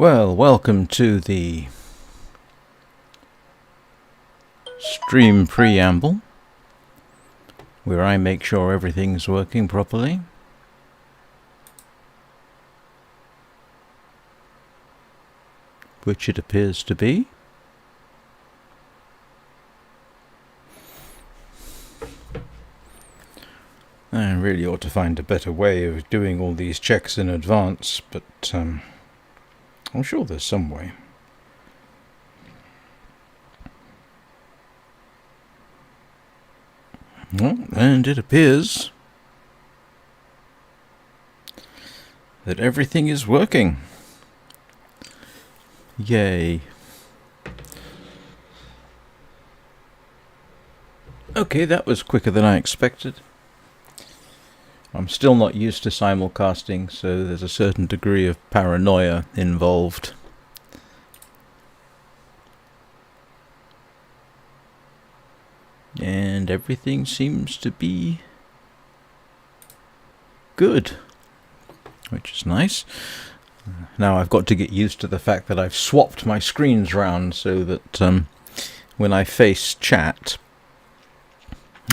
Well, welcome to the stream preamble, where I make sure everything's working properly. Which it appears to be. I really ought to find a better way of doing all these checks in advance, but I'm sure there's some way. Well, and it appears that everything is working. Yay. Okay, that was quicker than I expected. I'm still not used to simulcasting, so there's a certain degree of paranoia involved. And everything seems to be good, which is nice. Now I've got to get used to the fact that I've swapped my screens round so that when I face chat,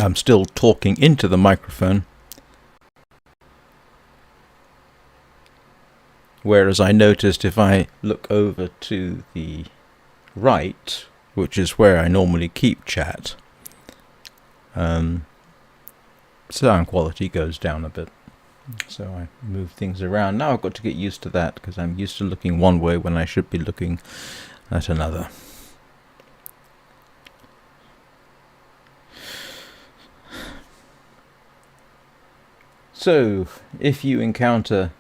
I'm still talking into the microphone. Whereas I noticed if I look over to the right, which is where I normally keep chat, sound quality goes down a bit. So I move things around. Now I've got to get used to that because I'm used to looking one way when I should be looking at another. So if you encounter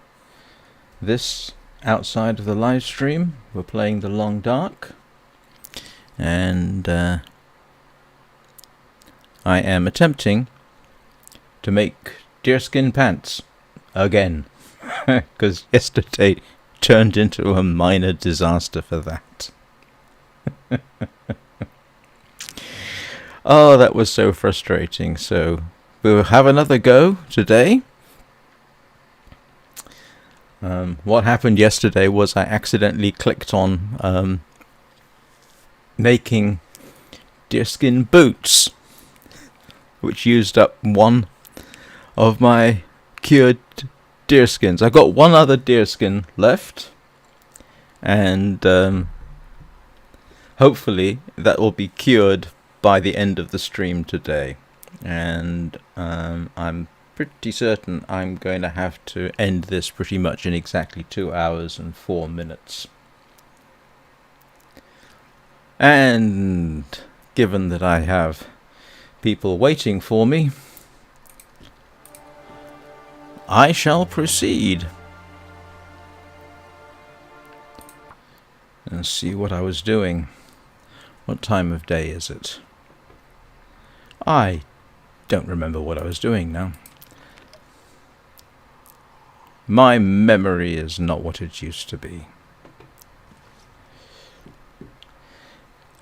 this outside of the live stream, we're playing The Long Dark, and I am attempting to make deerskin pants again, because yesterday turned into a minor disaster for that. Oh, that was so frustrating. So we'll have another go today. What happened yesterday was I accidentally clicked on making deerskin boots, which used up one of my cured deerskins. I've got one other deerskin left, and hopefully that will be cured by the end of the stream today. And I'm pretty certain I'm going to have to end this pretty much in exactly 2 hours and 4 minutes. And given that I have people waiting for me, I shall proceed and see what I was doing. What time of day is it? I don't remember what I was doing now. My memory is not what it used to be.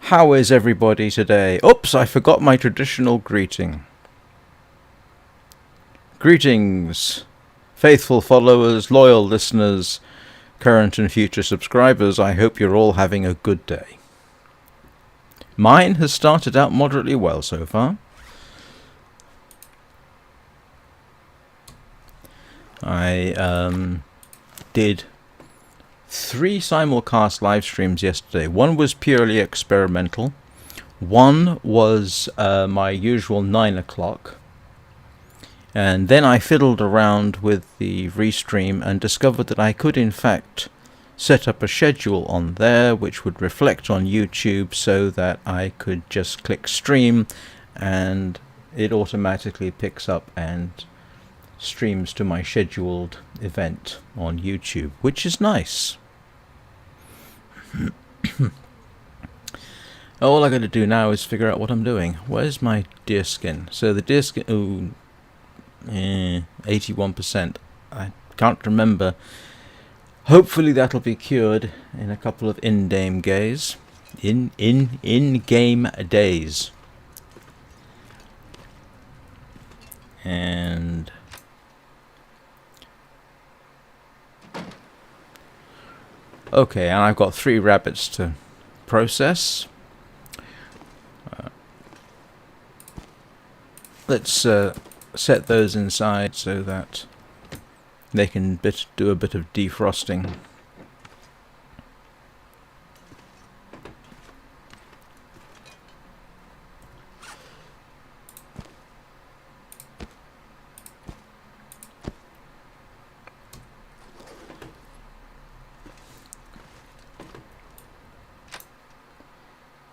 How is everybody today? Oops, I forgot my traditional greeting. Greetings, faithful followers, loyal listeners, current and future subscribers. I hope you're all having a good day. Mine has started out moderately well so far. I did 3 simulcast live streams yesterday. One was purely experimental. One was my usual 9 o'clock. And then I fiddled around with the restream and discovered that I could in fact set up a schedule on there which would reflect on YouTube, so that I could just click stream and it automatically picks up and streams to my scheduled event on YouTube, which is nice. All I got to do now is figure out what I'm doing. Where's my deerskin? So the deerskin, 81%. I can't remember. Hopefully that'll be cured in a couple of in-game days. In-game days. And Okay, and I've got 3 rabbits to process. Let's set those inside so that they can do a bit of defrosting.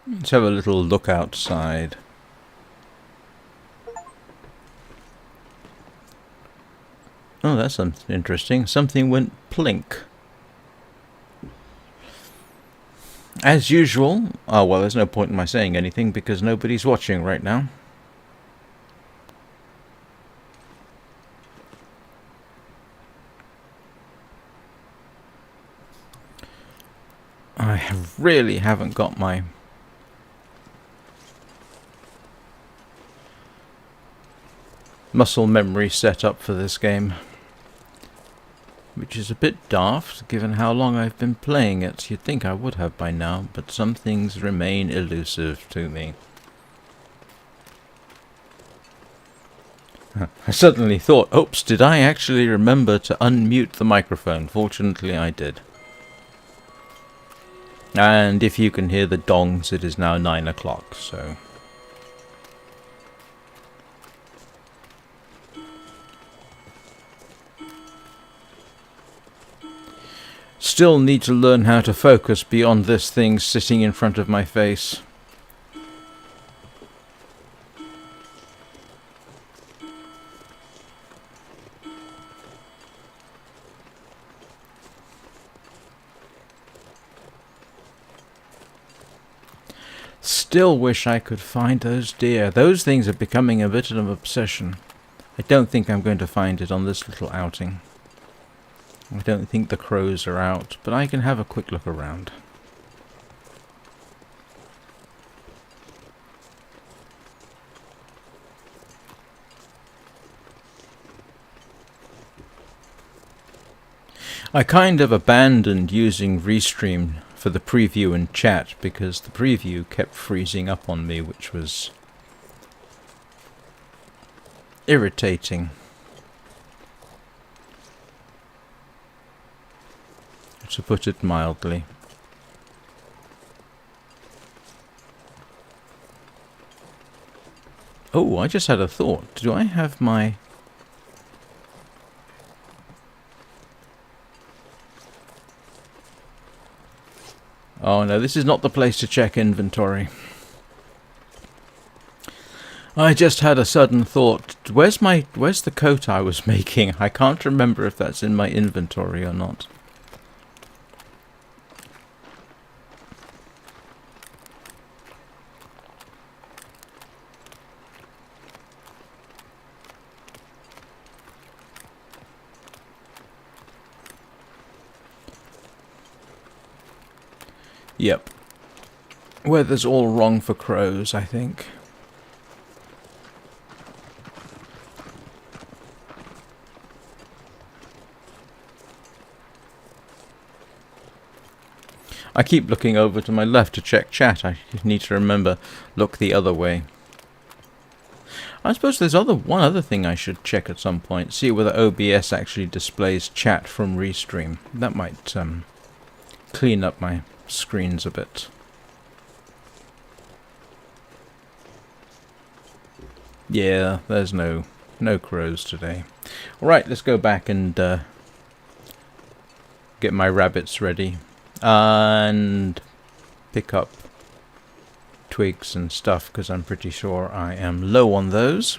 Let's have a little look outside. Oh, that's something interesting. Something went plink. As usual. Oh, well, there's no point in my saying anything because nobody's watching right now. I really haven't got my muscle memory set up for this game, which is a bit daft given how long I've been playing it. You'd think I would have by now, but some things remain elusive to me. I suddenly thought, oops, did I actually remember to unmute the microphone? Fortunately I did. And if you can hear the dongs, it is now 9 o'clock, so... Still need to learn how to focus beyond this thing sitting in front of my face. Still wish I could find those deer. Those things are becoming a bit of an obsession. I don't think I'm going to find it on this little outing. I don't think the crows are out, but I can have a quick look around. I kind of abandoned using Restream for the preview and chat because the preview kept freezing up on me, which was irritating. To put it mildly. Oh, I just had a thought. Do I have my... Oh no, this is not the place to check inventory. I just had a sudden thought. Where's the coat I was making? I can't remember if that's in my inventory or not. Yep. Weather's all wrong for crows, I think. I keep looking over to my left to check chat. I need to remember, look the other way. I suppose there's one other thing I should check at some point. See whether OBS actually displays chat from Restream. That might clean up my screens a bit. Yeah, there's no crows today. Alright, let's go back and get my rabbits ready. And pick up twigs and stuff, because I'm pretty sure I am low on those.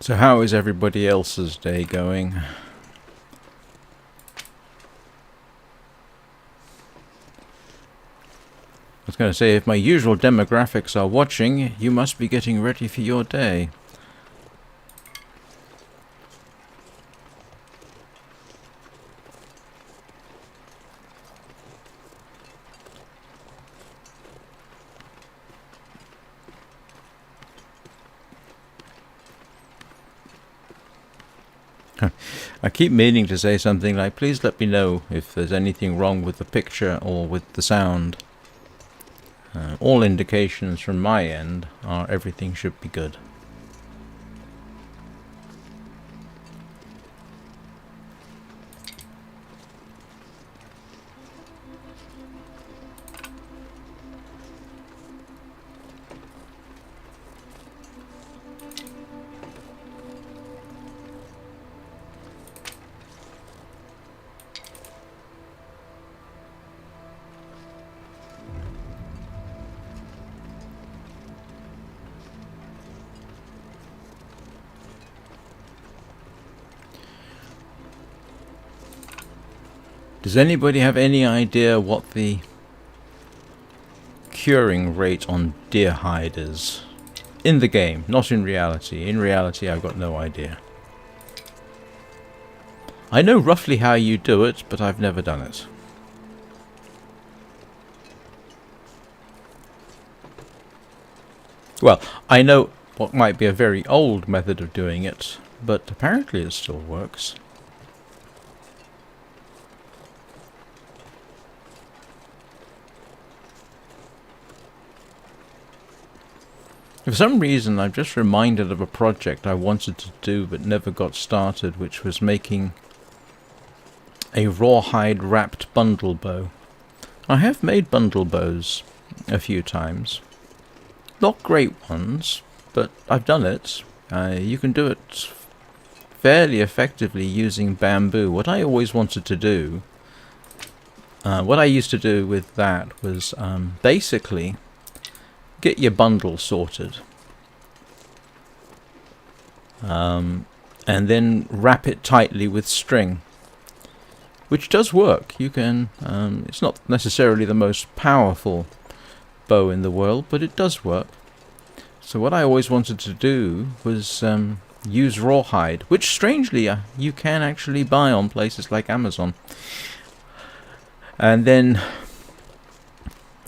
So how is everybody else's day going? was going to say, if my usual demographics are watching, you must be getting ready for your day. I keep meaning to say something like, please let me know if there's anything wrong with the picture or with the sound. All indications from my end are everything should be good. Does anybody have any idea what the curing rate on deer hide is? In the game, not in reality. In reality, I've got no idea. I know roughly how you do it, but I've never done it. Well, I know what might be a very old method of doing it, but apparently it still works. For some reason, I'm just reminded of a project I wanted to do but never got started, which was making a rawhide wrapped bundle bow. I have made bundle bows a few times. Not great ones, but I've done it. You can do it fairly effectively using bamboo. What I always wanted to do, what I used to do with that was basically get your bundle sorted, and then wrap it tightly with string, which does work. You can, it's not necessarily the most powerful bow in the world, but it does work. So what I always wanted to do was use rawhide, which strangely you can actually buy on places like Amazon, and then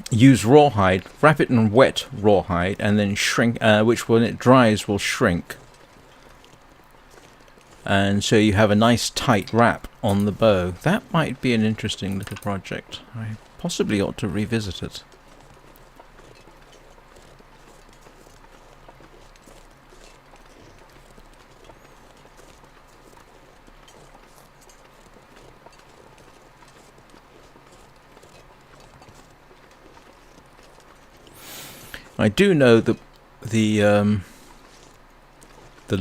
use rawhide, wrap it in wet rawhide, and then shrink, which when it dries will shrink. And so you have a nice tight wrap on the bow. That might be an interesting little project. I possibly ought to revisit it. I do know that the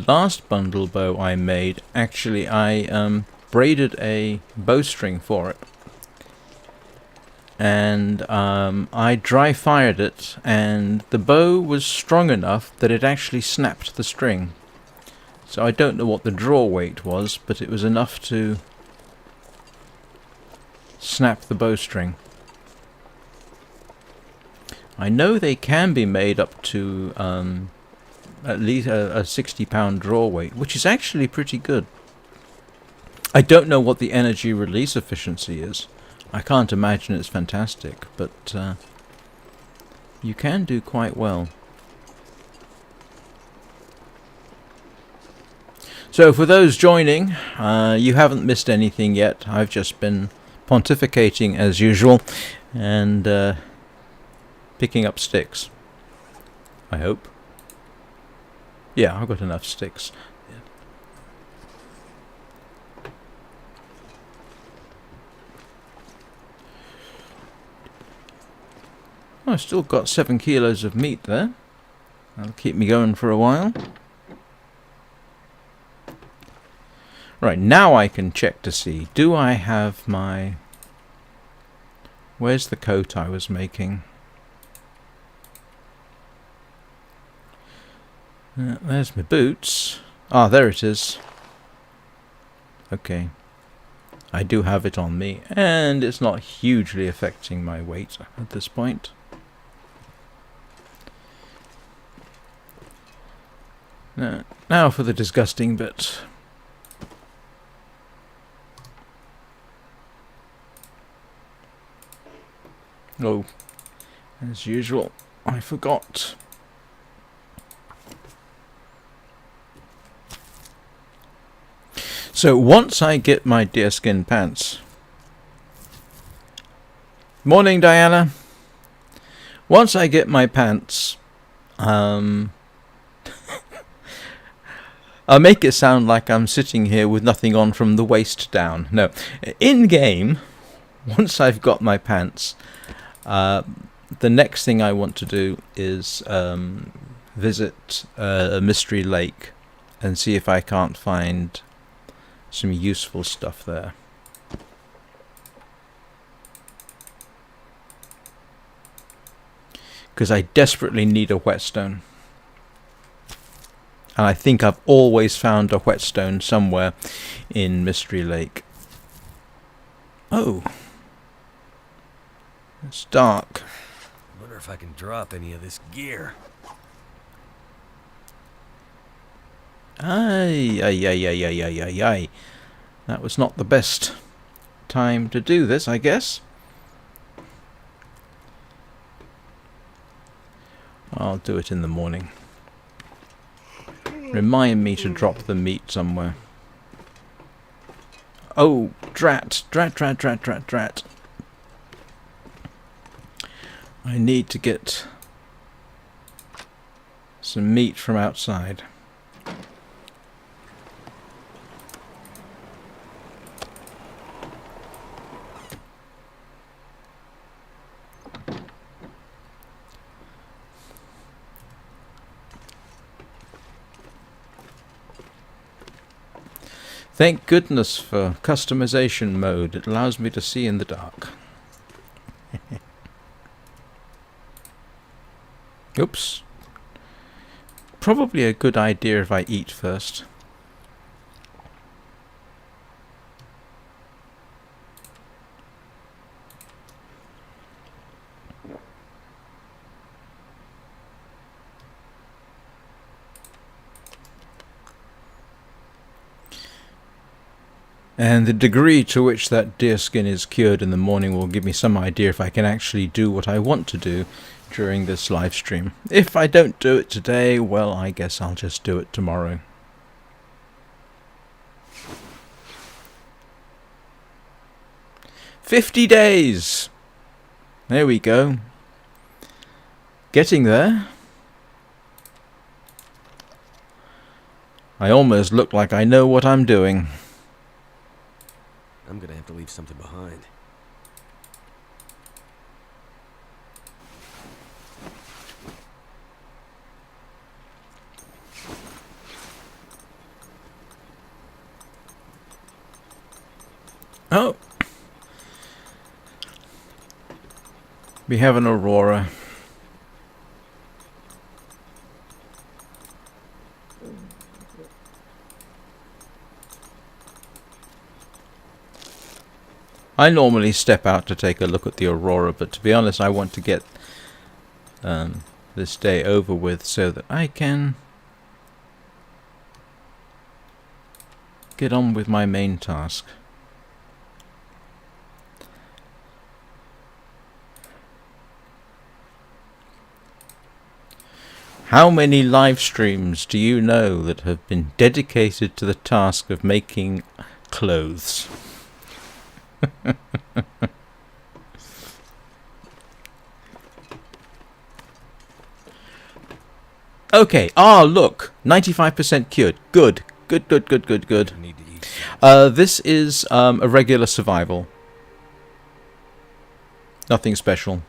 last bundle bow I made, actually I braided a bowstring for it, and I dry fired it, and the bow was strong enough that it actually snapped the string. So I don't know what the draw weight was, but it was enough to snap the bowstring. I know they can be made up to at least a 60-pound draw weight, which is actually pretty good. I don't know what the energy release efficiency is. I can't imagine it's fantastic, but you can do quite well. So for those joining, you haven't missed anything yet. I've just been pontificating as usual, and picking up sticks, I hope. Yeah, I've got enough sticks. Oh, I've still got 7 kilos of meat there. That'll keep me going for a while. Right, now I can check to see, do I have my... Where's the coat I was making? There's my boots. Ah, there it is. Okay. I do have it on me, and it's not hugely affecting my weight at this point. Now for the disgusting bit. Oh, as usual, I forgot. So once I get my deerskin pants... Morning, Diana. Once I get my pants, I'll make it sound like I'm sitting here with nothing on from the waist down. No, in-game, once I've got my pants, the next thing I want to do is visit a mystery lake and see if I can't find some useful stuff there. Because I desperately need a whetstone. And I think I've always found a whetstone somewhere in Mystery Lake. Oh. It's dark. I wonder if I can drop any of this gear. Aye. That was not the best time to do this, I guess. I'll do it in the morning. Remind me to drop the meat somewhere. Oh, drat. I need to get some meat from outside. Thank goodness for customization mode. It allows me to see in the dark. Oops. Probably a good idea if I eat first. And the degree to which that deerskin is cured in the morning will give me some idea if I can actually do what I want to do during this live stream. If I don't do it today, well, I guess I'll just do it tomorrow. "50 days! There we go. Getting there. I almost look like I know what I'm doing. I'm gonna have to leave something behind. Oh! We have an aurora. I normally step out to take a look at the aurora, but to be honest, I want to get this day over with so that I can get on with my main task. How many live streams do you know that have been dedicated to the task of making clothes? Okay. Ah, look. 95% cured. Good. Good. I need to eat. This is a regular survival. Nothing special.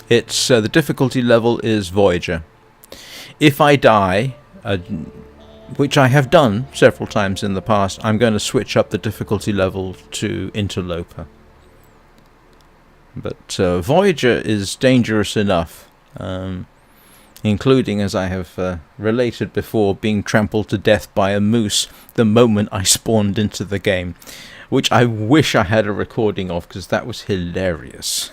It's the difficulty level is Voyager. If I die, which I have done several times in the past, I'm going to switch up the difficulty level to Interloper. But Voyager is dangerous enough, including, as I have related before, being trampled to death by a moose the moment I spawned into the game. which I wish I had a recording of because that was hilarious.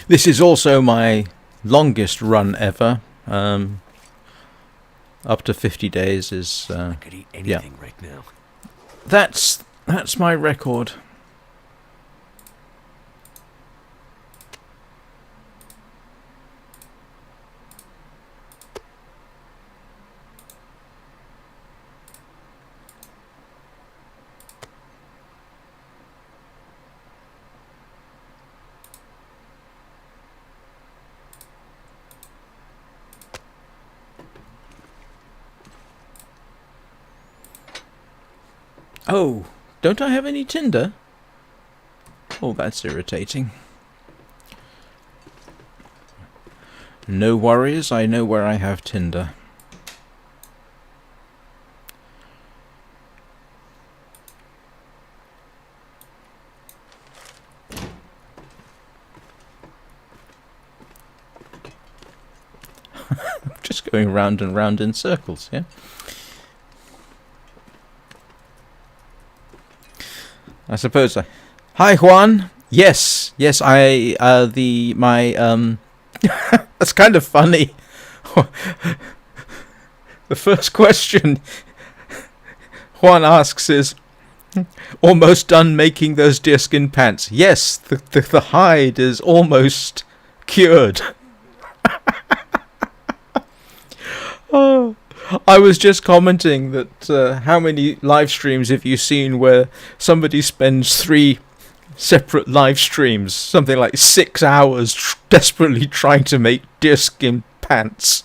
This is also my longest run ever. Up to 50 days is I could eat anything right now. that's my record. Oh, don't I have any tinder? Oh, that's irritating. No worries, I know where I have tinder. Just going round and round in circles, yeah? I suppose I... Hi, Juan! Yes, I, that's kind of funny. The first question Juan asks is, almost done making those deerskin pants? Yes, the hide is almost cured. Oh, I was just commenting that how many live streams have you seen where somebody spends 3 separate live streams, something like 6 hours, desperately trying to make deerskin pants?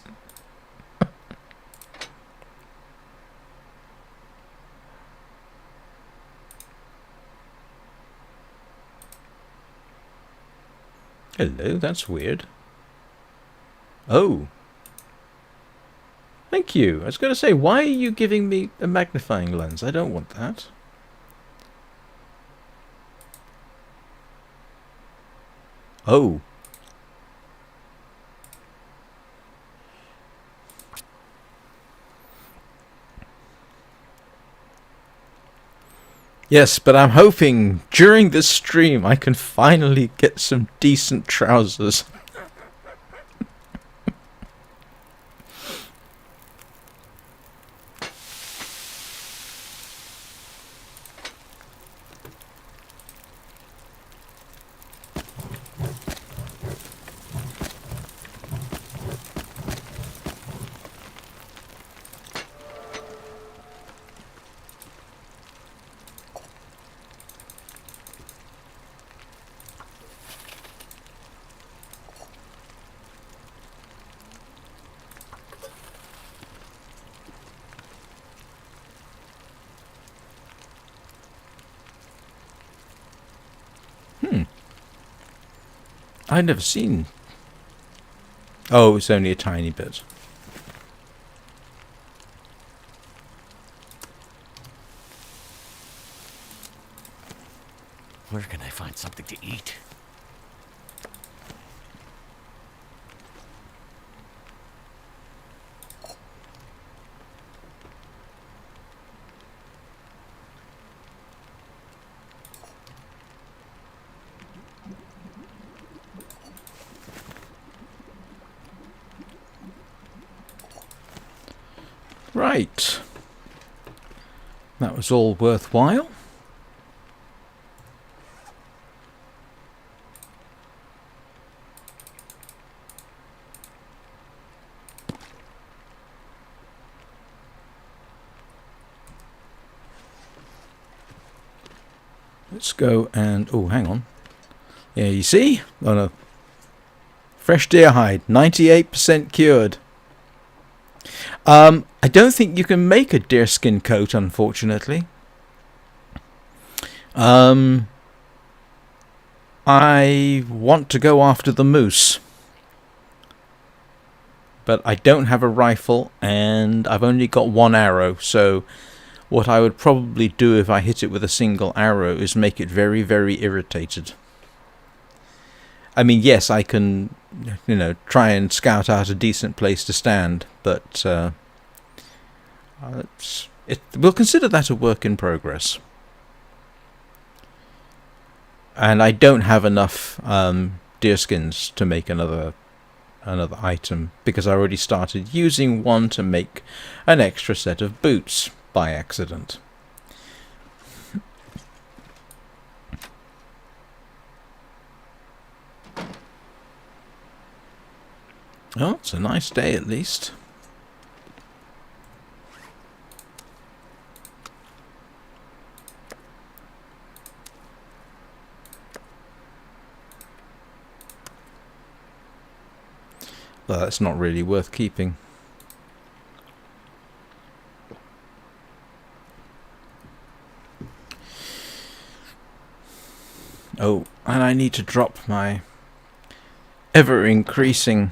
Hello, that's weird. Oh. Thank you. I was going to say, why are you giving me a magnifying lens? I don't want that. Oh. Yes, but I'm hoping during this stream I can finally get some decent trousers. I've never seen... Oh, it's only a tiny bit. Where can I find something to eat? Right. That was all worthwhile. Let's go and... Oh, hang on. Yeah, you see? Oh, no. Fresh deer hide. 98% cured. I don't think you can make a deerskin coat, unfortunately. I want to go after the moose. But I don't have a rifle, and I've only got 1 arrow, so what I would probably do if I hit it with a single arrow is make it very, very irritated. I mean, yes, I can, try and scout out a decent place to stand, but we'll consider that a work in progress. And I don't have enough deerskins to make another item, because I already started using one to make an extra set of boots by accident. Oh, it's a nice day at least. Well, that's not really worth keeping. Oh, and I need to drop my ever-increasing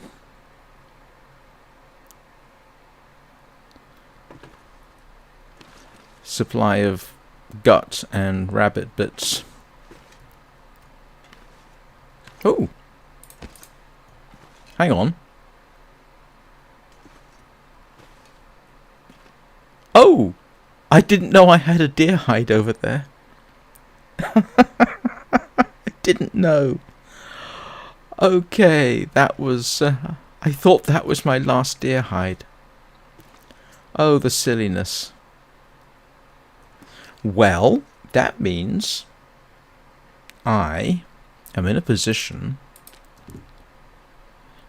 supply of gut and rabbit bits. Oh! Hang on. Oh! I didn't know I had a deer hide over there. I didn't know. Okay, that was... I thought that was my last deer hide. Oh, the silliness. Well, that means I am in a position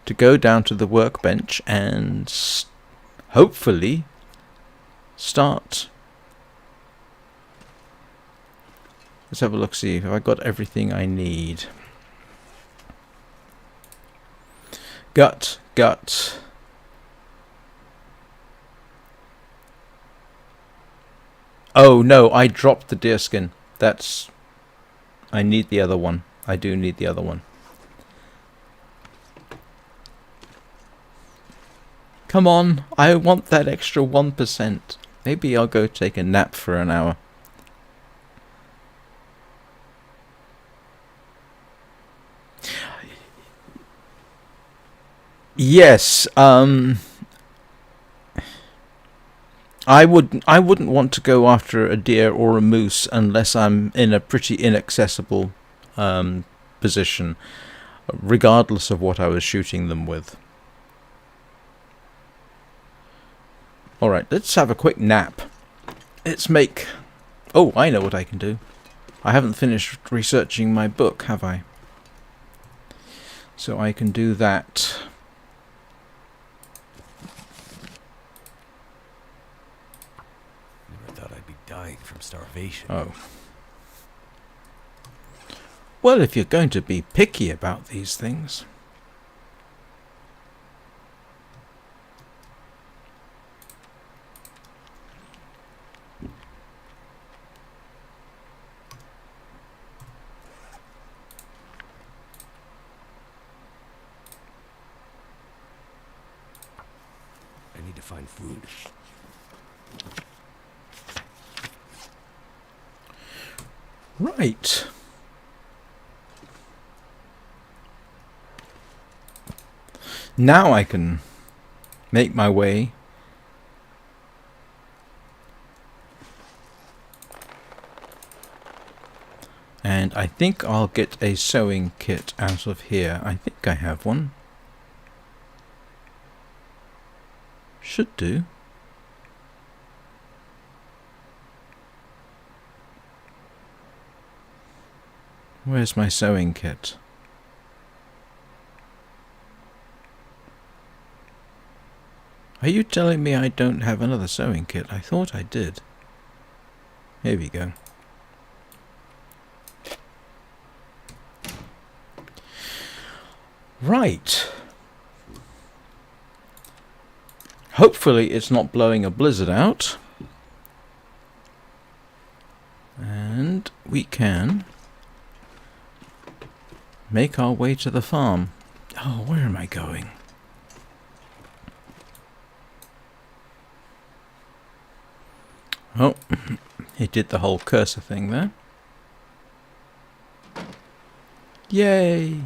to go down to the workbench and hopefully start. Let's have a look, see if I got everything I need. Gut. Oh no, I dropped the deerskin. I need the other one. I do need the other one. Come on, I want that extra 1%. Maybe I'll go take a nap for an hour. Yes, I wouldn't want to go after a deer or a moose unless I'm in a pretty inaccessible position, regardless of what I was shooting them with. Alright, let's have a quick nap. Let's make... Oh, I know what I can do. I haven't finished researching my book, have I? So I can do that. Never thought I'd be dying from starvation. Oh. Well, if you're going to be picky about these things... I need to find food. Right. Now I can make my way and I think I'll get a sewing kit out of here. I think I have one. Should do. Where's my sewing kit? Are you telling me I don't have another sewing kit? I thought I did. Here we go. Right. Hopefully it's not blowing a blizzard out. And we can make our way to the farm. Oh, where am I going? Oh, he did the whole cursor thing there. Yay!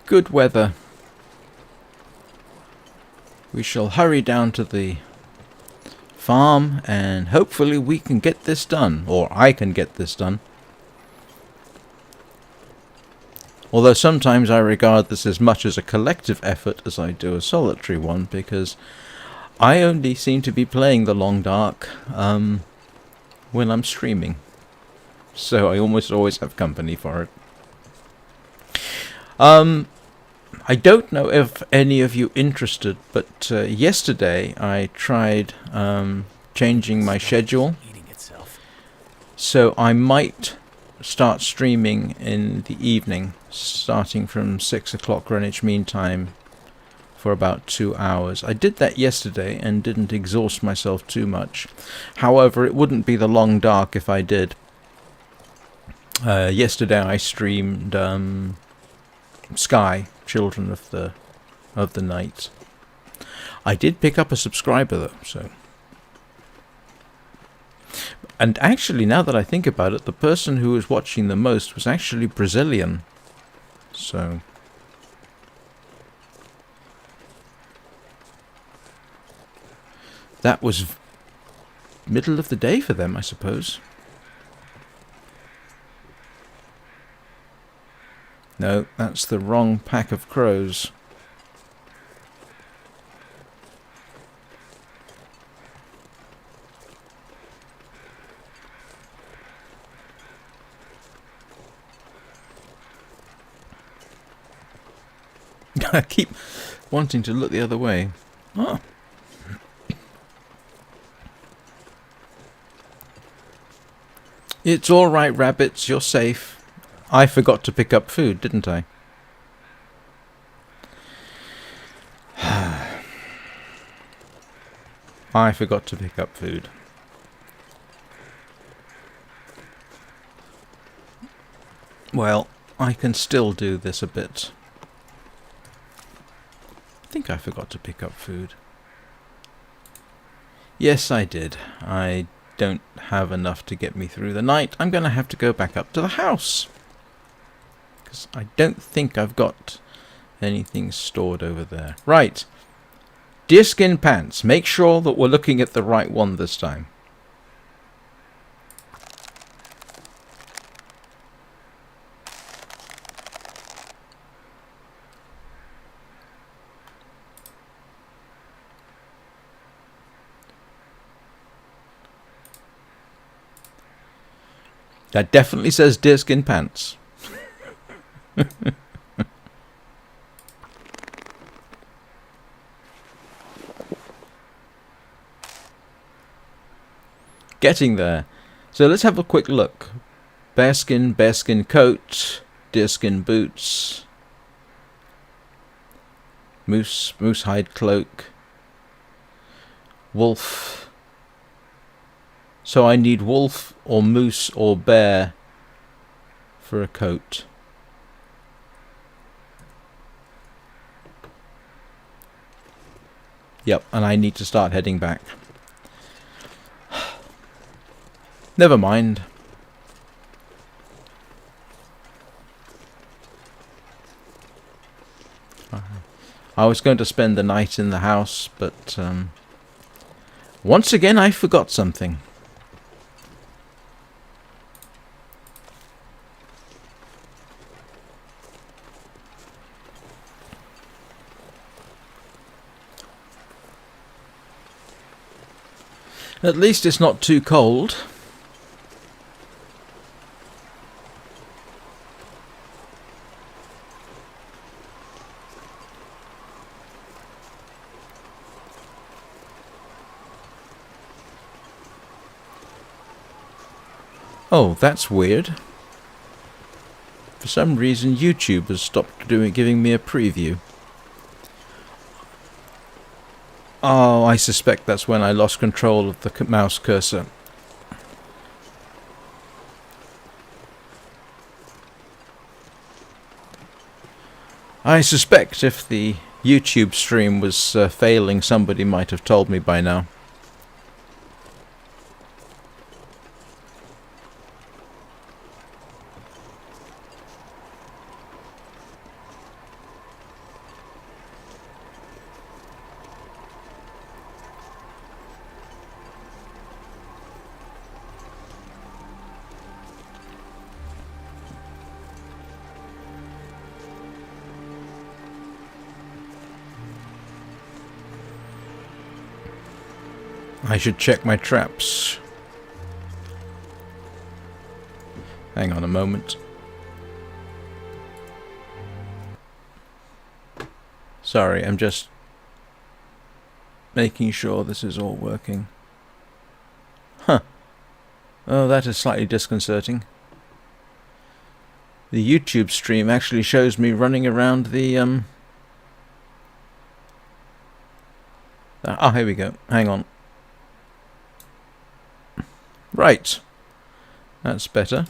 Good weather. We shall hurry down to the farm and hopefully we can get this done. Or I can get this done. Although sometimes I regard this as much as a collective effort as I do a solitary one, because I only seem to be playing the Long Dark when I'm streaming. So I almost always have company for it. I don't know if any of you interested, but yesterday I tried changing my schedule. Eating itself. So I might start streaming in the evening, starting from 6 o'clock Greenwich Mean Time for about 2 hours. I did that yesterday and didn't exhaust myself too much. However, it wouldn't be the Long Dark if I did. Yesterday I streamed Sky, Children of the Night. I did pick up a subscriber though, so. And actually, now that I think about it, the person who was watching the most was actually Brazilian. So. That was middle of the day for them, I suppose. No, that's the wrong pack of crows. I keep wanting to look the other way. Oh. It's all right, rabbits. You're safe. I forgot to pick up food, didn't I? I forgot to pick up food. Well, I can still do this a bit. I think I forgot to pick up food. Yes, I did. I don't have enough to get me through the night. I'm going to have to go back up to the house. Because I don't think I've got anything stored over there. Right. Deerskin pants. Make sure that we're looking at the right one this time. That definitely says deerskin pants. Getting there. So let's have a quick look. Bearskin coat, deerskin boots, moose hide cloak, wolf. So I need wolf or moose or bear for a coat. Yep, and I need to start heading back. Never mind. I was going to spend the night in the house, but once again I forgot something. At least it's not too cold. Oh, that's weird. For some reason YouTube has stopped giving me a preview. Oh, I suspect that's when I lost control of the mouse cursor. I suspect if the YouTube stream was failing, somebody might have told me by now. I should check my traps. Hang on a moment. Sorry, I'm just making sure this is all working. Huh. Oh, that is slightly disconcerting. The YouTube stream actually shows me running around the here we go. Hang on. Right. That's better.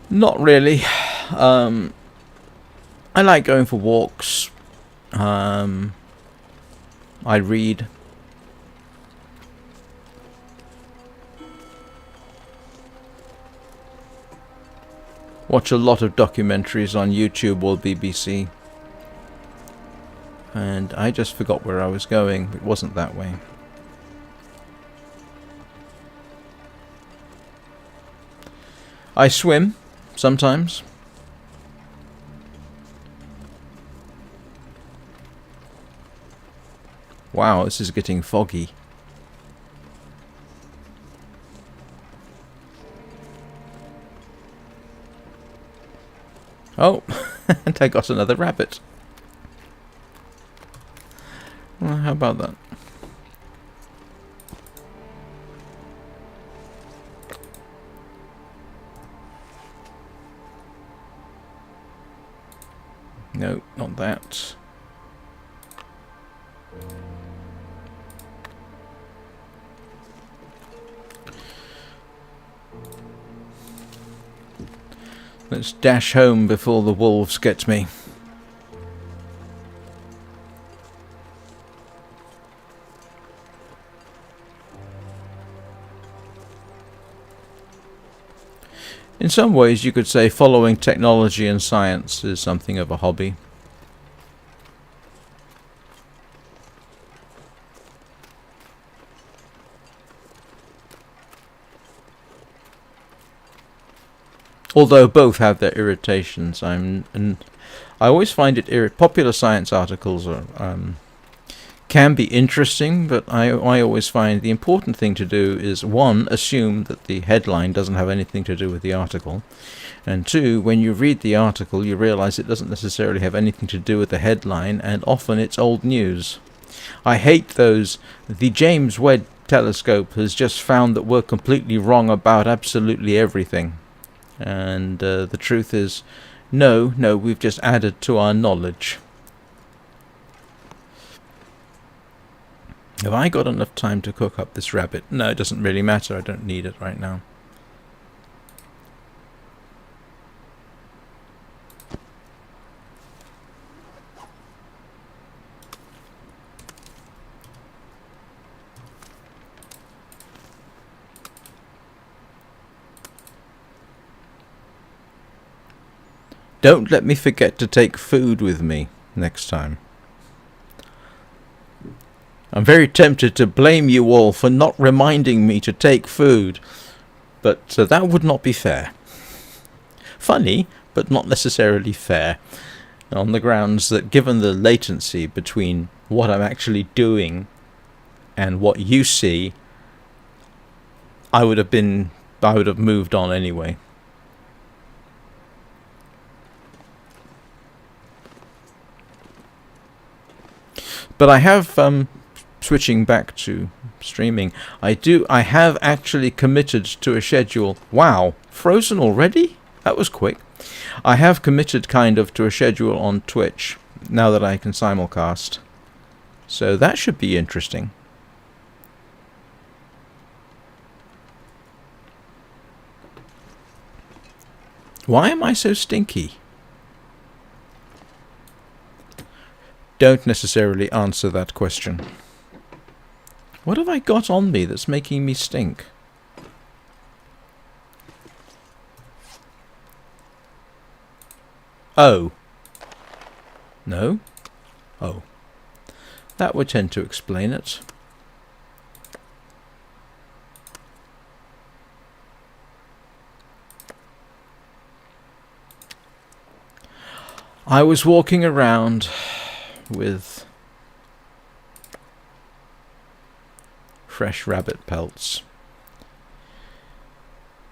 Not really. I like going for walks. I read. Watch a lot of documentaries on YouTube or BBC. And I just forgot where I was going. It wasn't that way. I swim sometimes. Wow, this is getting foggy. Oh, and I got another rabbit. Well, how about that? No, not that. Let's dash home before the wolves get me. In some ways, you could say following technology and science is something of a hobby. Although both have their irritations. I always find it popular science articles are, can be interesting, but I always find the important thing to do is, one, assume that the headline doesn't have anything to do with the article, and two, when you read the article you realize it doesn't necessarily have anything to do with the headline, and often it's old news. I hate those, the James Webb telescope has just found that we're completely wrong about absolutely everything. And the truth is, no, we've just added to our knowledge. Have I got enough time to cook up this rabbit? No, it doesn't really matter. I don't need it right now. Don't let me forget to take food with me next time. I'm very tempted to blame you all for not reminding me to take food, but that would not be fair. Funny, but not necessarily fair, on the grounds that given the latency between what I'm actually doing and what you see, I would have moved on anyway. But I have, switching back to streaming, I have actually committed to a schedule. Wow, frozen already? That was quick. I have committed kind of to a schedule on Twitch, now that I can simulcast. So that should be interesting. Why am I so stinky? Don't necessarily answer that question. What have I got on me that's making me stink? Oh. No? Oh. That would tend to explain it. I was walking around with fresh rabbit pelts.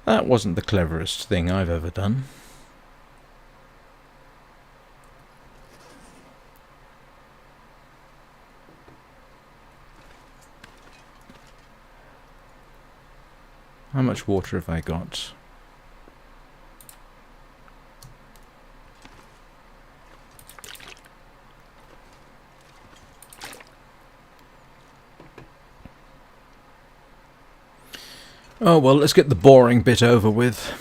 That wasn't the cleverest thing I've ever done. How much water have I got? Oh well, let's get the boring bit over with.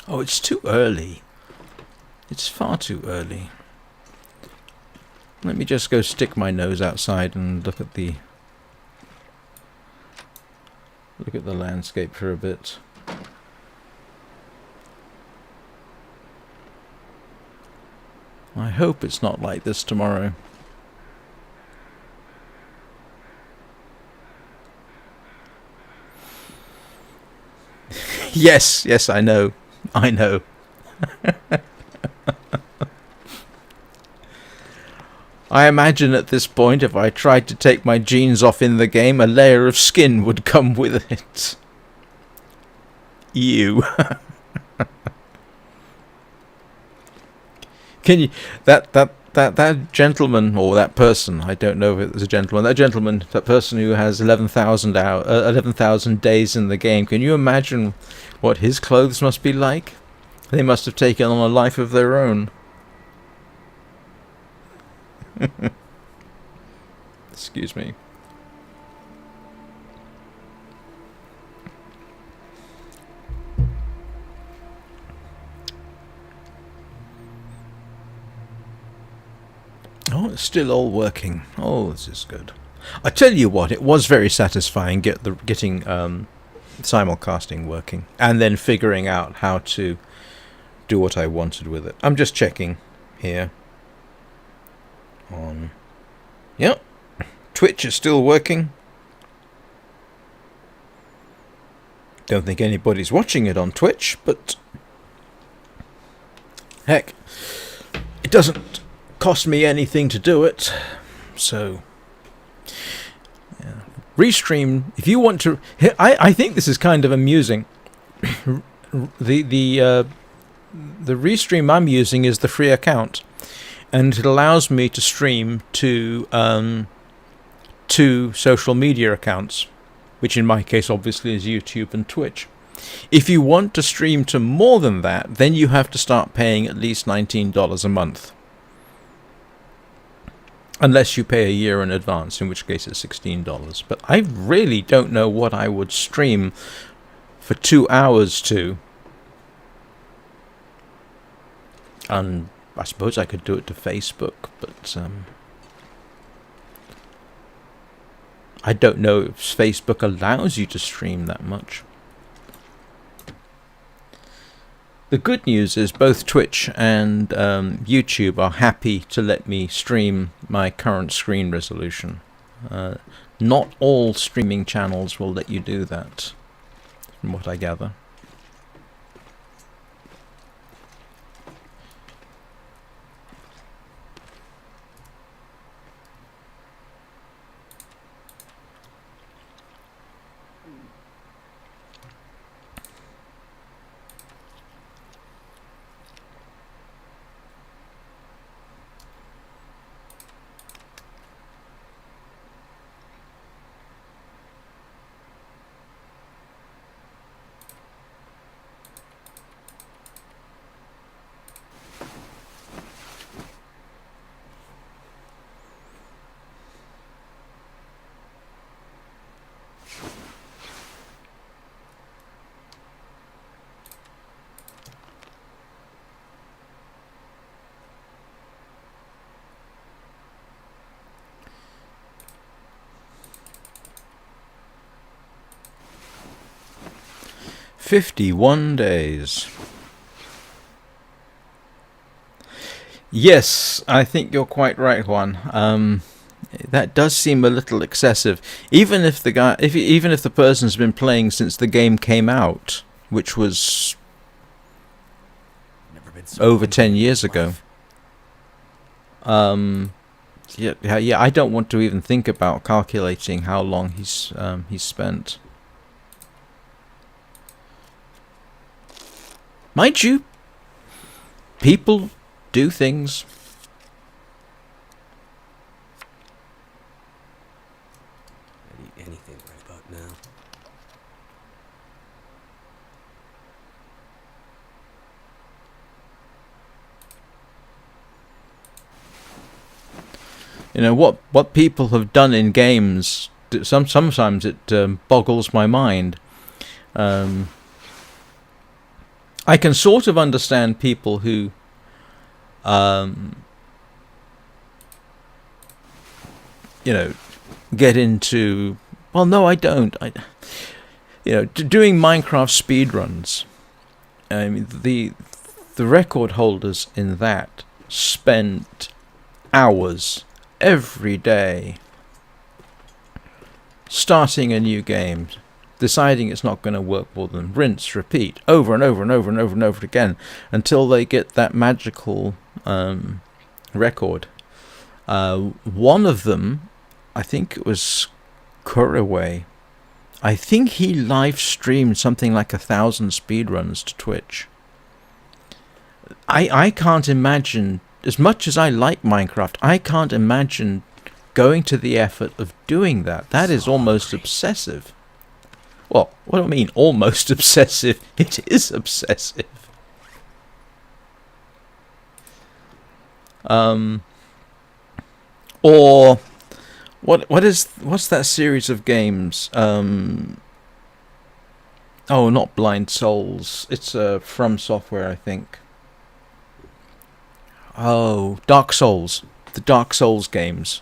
Oh, it's too early. It's far too early. Let me just go stick my nose outside and look at the landscape for a bit. I hope it's not like this tomorrow. Yes, I know. I know. I imagine at this point, if I tried to take my jeans off in the game, a layer of skin would come with it. Ew. Can you... That gentleman, or that person, I don't know if it was a gentleman, that person who has 11,000 days in the game, can you imagine what his clothes must be like? They must have taken on a life of their own. Excuse me. Oh, it's still all working. Oh, this is good. I tell you what, it was very satisfying getting simulcasting working, and then figuring out how to do what I wanted with it. I'm just checking here. Yep, Twitch is still working. Don't think anybody's watching it on Twitch, but heck, it doesn't cost me anything to do it, so yeah. Restream, if you want to. I think this is kind of amusing. The Restream I'm using is the free account, and it allows me to stream to two social media accounts, which in my case obviously is YouTube and Twitch. If you want to stream to more than that, then you have to start paying at least $19 a month. Unless you pay a year in advance, in which case it's $16. But I really don't know what I would stream for 2 hours to. And I suppose I could do it to Facebook, but I don't know if Facebook allows you to stream that much. The good news is both Twitch and YouTube are happy to let me stream my current screen resolution. Not all streaming channels will let you do that, from what I gather. 51 days. Yes, I think you're quite right, Juan. That does seem a little excessive. Even if the person's been playing since the game came out, which was Never been so over hungry 10 in my years ago. life. Yeah. I don't want to even think about calculating how long he's spent. Mind you, people do things. I'd eat anything right about now. You know what people have done in games. Sometimes it boggles my mind. I can sort of understand people who get into. Well, no, I don't. Doing Minecraft speedruns. I mean, the record holders in that spent hours every day starting a new game, deciding it's not going to work for them, rinse, repeat, over and over and over and over and over again, until they get that magical record. One of them, I think it was Kuraway, I think he live streamed something like 1,000 speedruns to Twitch. I can't imagine, as much as I like Minecraft, I can't imagine going to the effort of doing that. That is almost obsessive. Well, what do I mean, almost obsessive? It is obsessive. Or what's that series of games? Oh, not Blind Souls. It's From Software, I think. Oh, Dark Souls. The Dark Souls games.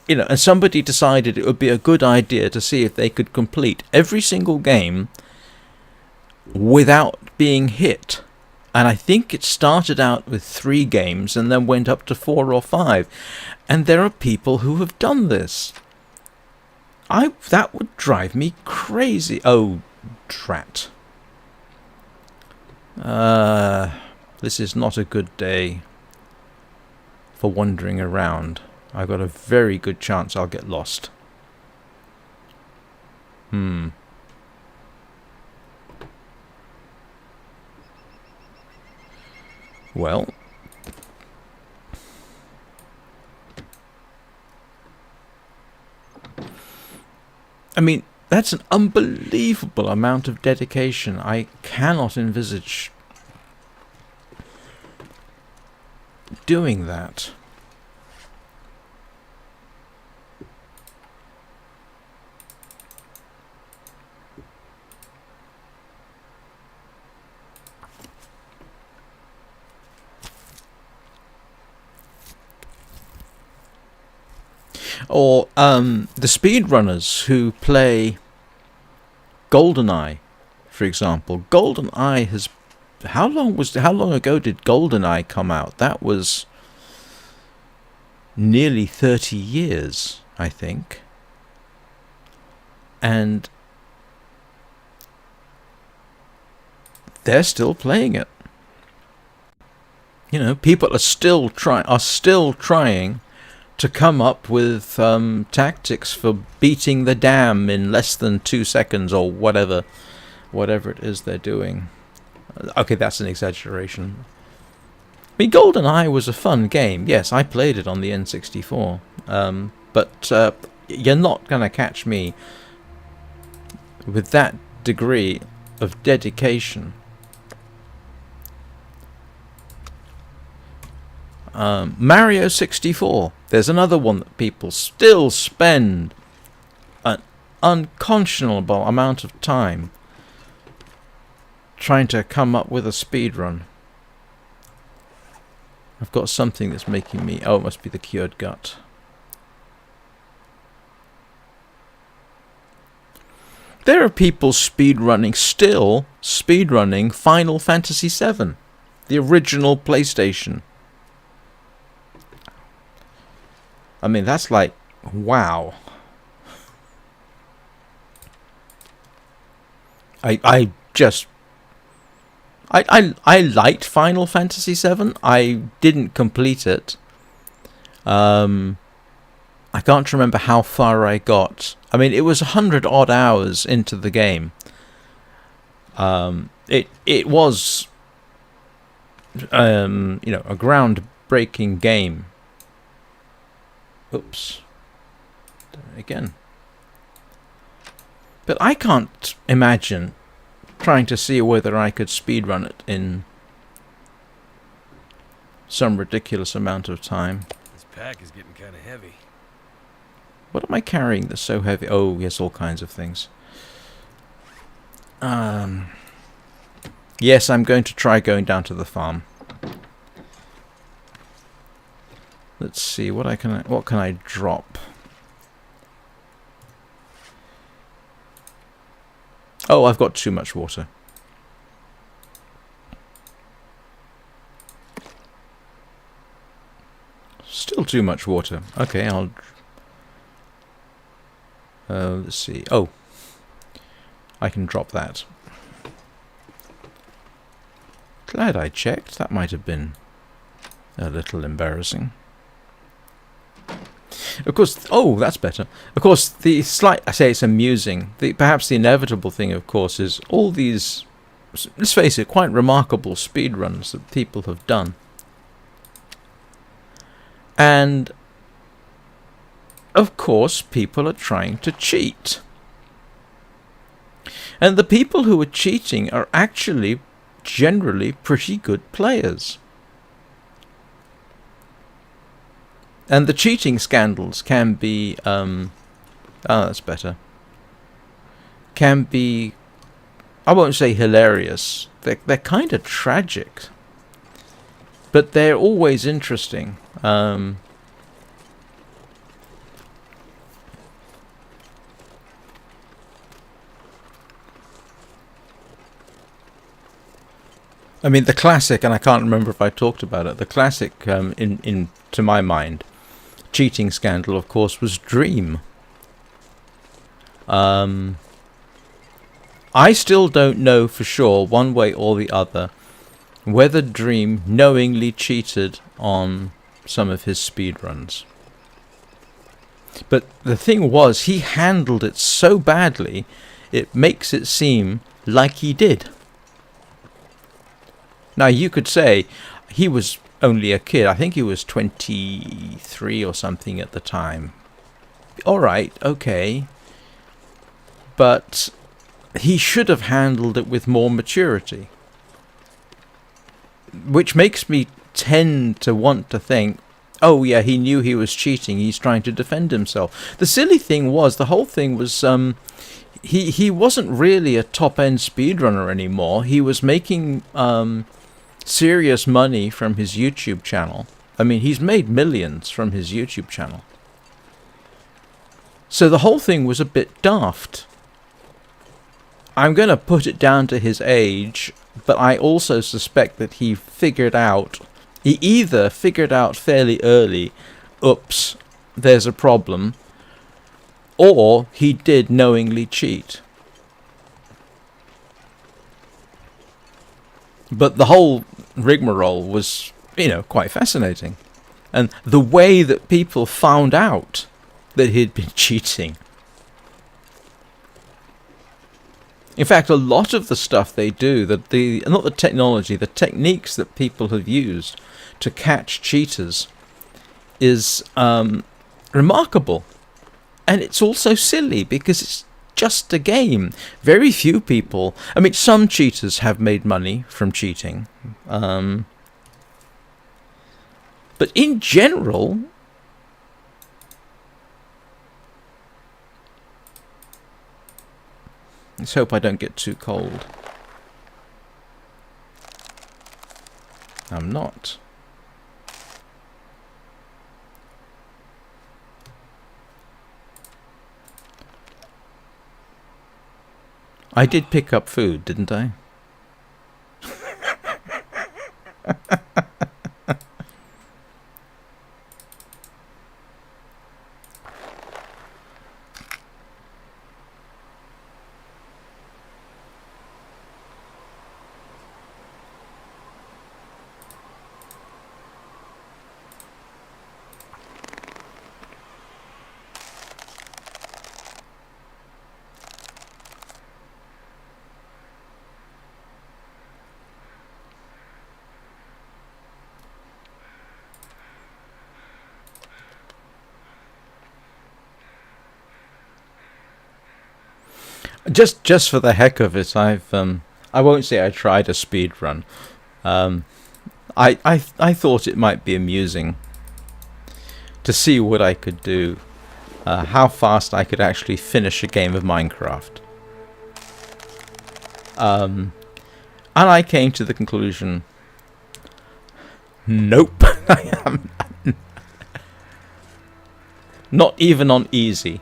And somebody decided it would be a good idea to see if they could complete every single game without being hit. And I think it started out with 3 games and then went up to 4 or 5. And there are people who have done this. That would drive me crazy. Oh, drat. This is not a good day for wandering around. I've got a very good chance I'll get lost. Well, I mean, that's an unbelievable amount of dedication. I cannot envisage doing that. Or the speedrunners who play GoldenEye, for example. GoldenEye has... How long ago did GoldenEye come out? That was nearly 30 years, I think. And they're still playing it. People are still trying to come up with tactics for beating the dam in less than 2 seconds or whatever it is they're doing. Okay, that's an exaggeration. I mean, GoldenEye was a fun game. Yes, I played it on the N64. But you're not going to catch me with that degree of dedication. Mario 64. There's another one that people still spend an unconscionable amount of time trying to come up with a speedrun. I've got something that's making me... Oh, it must be the cured gut. There are people still speedrunning Final Fantasy VII, the original PlayStation. I mean, that's like, wow. I liked Final Fantasy VII. I didn't complete it. I can't remember how far I got. I mean, it was 100 odd hours into the game. It was, a groundbreaking game. Oops. Again. But I can't imagine trying to see whether I could speedrun it in some ridiculous amount of time. This pack is getting kind of heavy. What am I carrying that's so heavy? Oh, yes, all kinds of things. Yes, I'm going to try going down to the farm. Let's see what can I drop. Oh, I've got too much water. Still too much water. Okay, I'll. Let's see. Oh, I can drop that. Glad I checked. That might have been a little embarrassing. Of course, oh, that's better. Of course, I say it's amusing. Perhaps the inevitable thing, of course, is all these, let's face it, quite remarkable speedruns that people have done. And, of course, people are trying to cheat. And the people who are cheating are actually generally pretty good players. And the cheating scandals can be, that's better. Can be, I won't say hilarious. They're kind of tragic, but they're always interesting. I mean, the classic, and I can't remember if I talked about it. The classic, to my mind, cheating scandal, of course, was Dream. I still don't know for sure, one way or the other, whether Dream knowingly cheated on some of his speedruns. But the thing was, he handled it so badly, it makes it seem like he did. Now, you could say he was only a kid. I think he was 23 or something at the time. All right, okay. But he should have handled it with more maturity. Which makes me tend to want to think, oh yeah, he knew he was cheating. He's trying to defend himself. The silly thing was, the whole thing was, he wasn't really a top-end speedrunner anymore. He was making serious money from his YouTube channel. I mean, he's made millions from his YouTube channel. So the whole thing was a bit daft. I'm going to put it down to his age, but I also suspect that he either figured out fairly early, oops, there's a problem, or he did knowingly cheat. But the whole rigmarole was, quite fascinating. And the way that people found out that he'd been cheating. In fact, a lot of the stuff they do, not the technology, the techniques that people have used to catch cheaters is remarkable. And it's also silly because it's just a game. Very few people, I mean, some cheaters have made money from cheating. But in general, let's hope I don't get too cold. I'm not. I did pick up food, didn't I? Just for the heck of it, I won't say I tried a speed run. I thought it might be amusing to see what I could do, how fast I could actually finish a game of Minecraft. And I came to the conclusion, nope, I am not even on easy.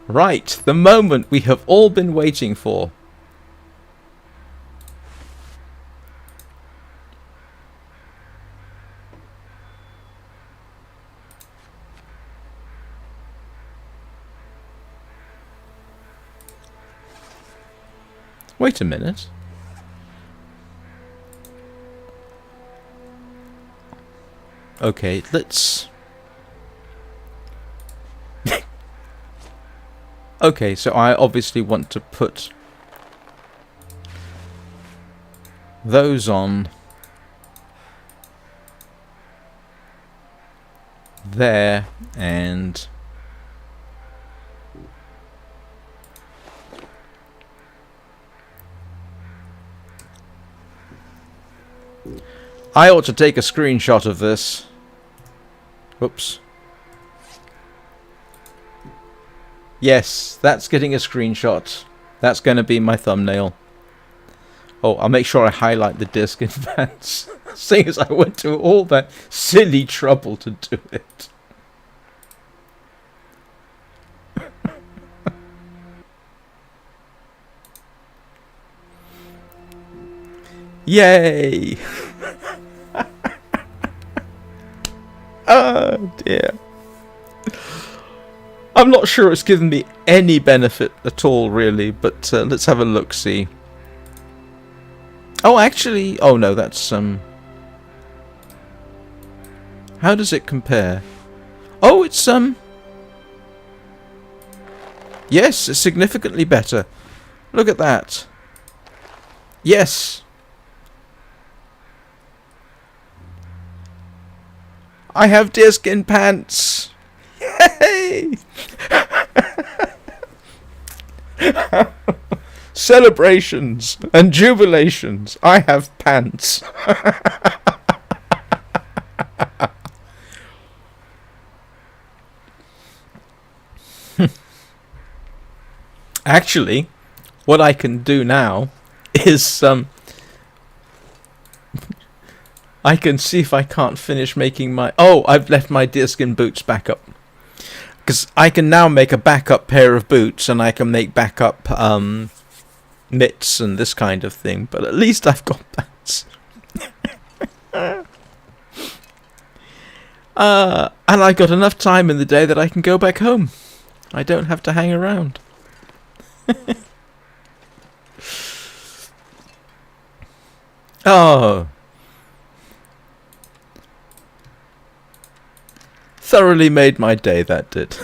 Right, the moment we have all been waiting for. Wait a minute. Okay, let's... Okay, so I obviously want to put those on there, and I ought to take a screenshot of this. Whoops. Yes, that's getting a screenshot. That's going to be my thumbnail. Oh, I'll make sure I highlight the deerskin pants, seeing as I went to all that silly trouble to do it. Yay! Oh dear. I'm not sure it's given me any benefit at all, really, but let's have a look-see. Oh, actually... Oh, no, that's... How does it compare? Oh, it's... Yes, it's significantly better. Look at that. Yes. I have deerskin pants. Yay! Celebrations and jubilations. I have pants. Actually, what I can do now is I can see if I can't finish making my... Oh, I've left my deerskin boots back up. Because I can now make a backup pair of boots, and I can make backup mitts and this kind of thing. But at least I've got pants. And I got enough time in the day that I can go back home. I don't have to hang around. Oh. Thoroughly made my day, that did.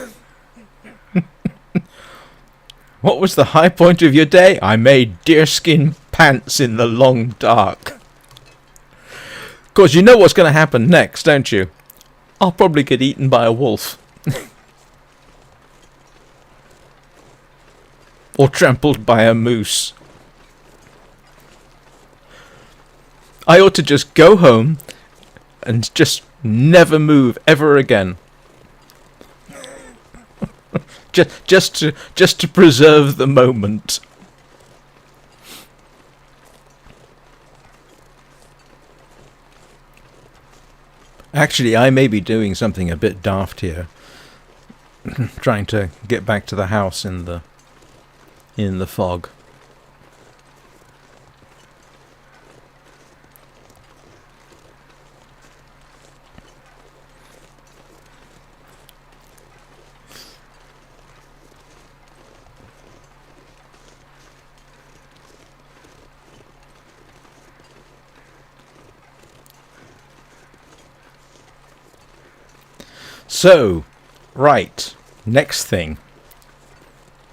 What was the high point of your day? I made deerskin pants in the long dark. Of course, you know what's going to happen next, don't you? I'll probably get eaten by a wolf. Or trampled by a moose. I ought to just go home and just never move ever again. just to preserve the moment. Actually, I may be doing something a bit daft here. Trying to get back to the house in the in the fog. So, right, next thing.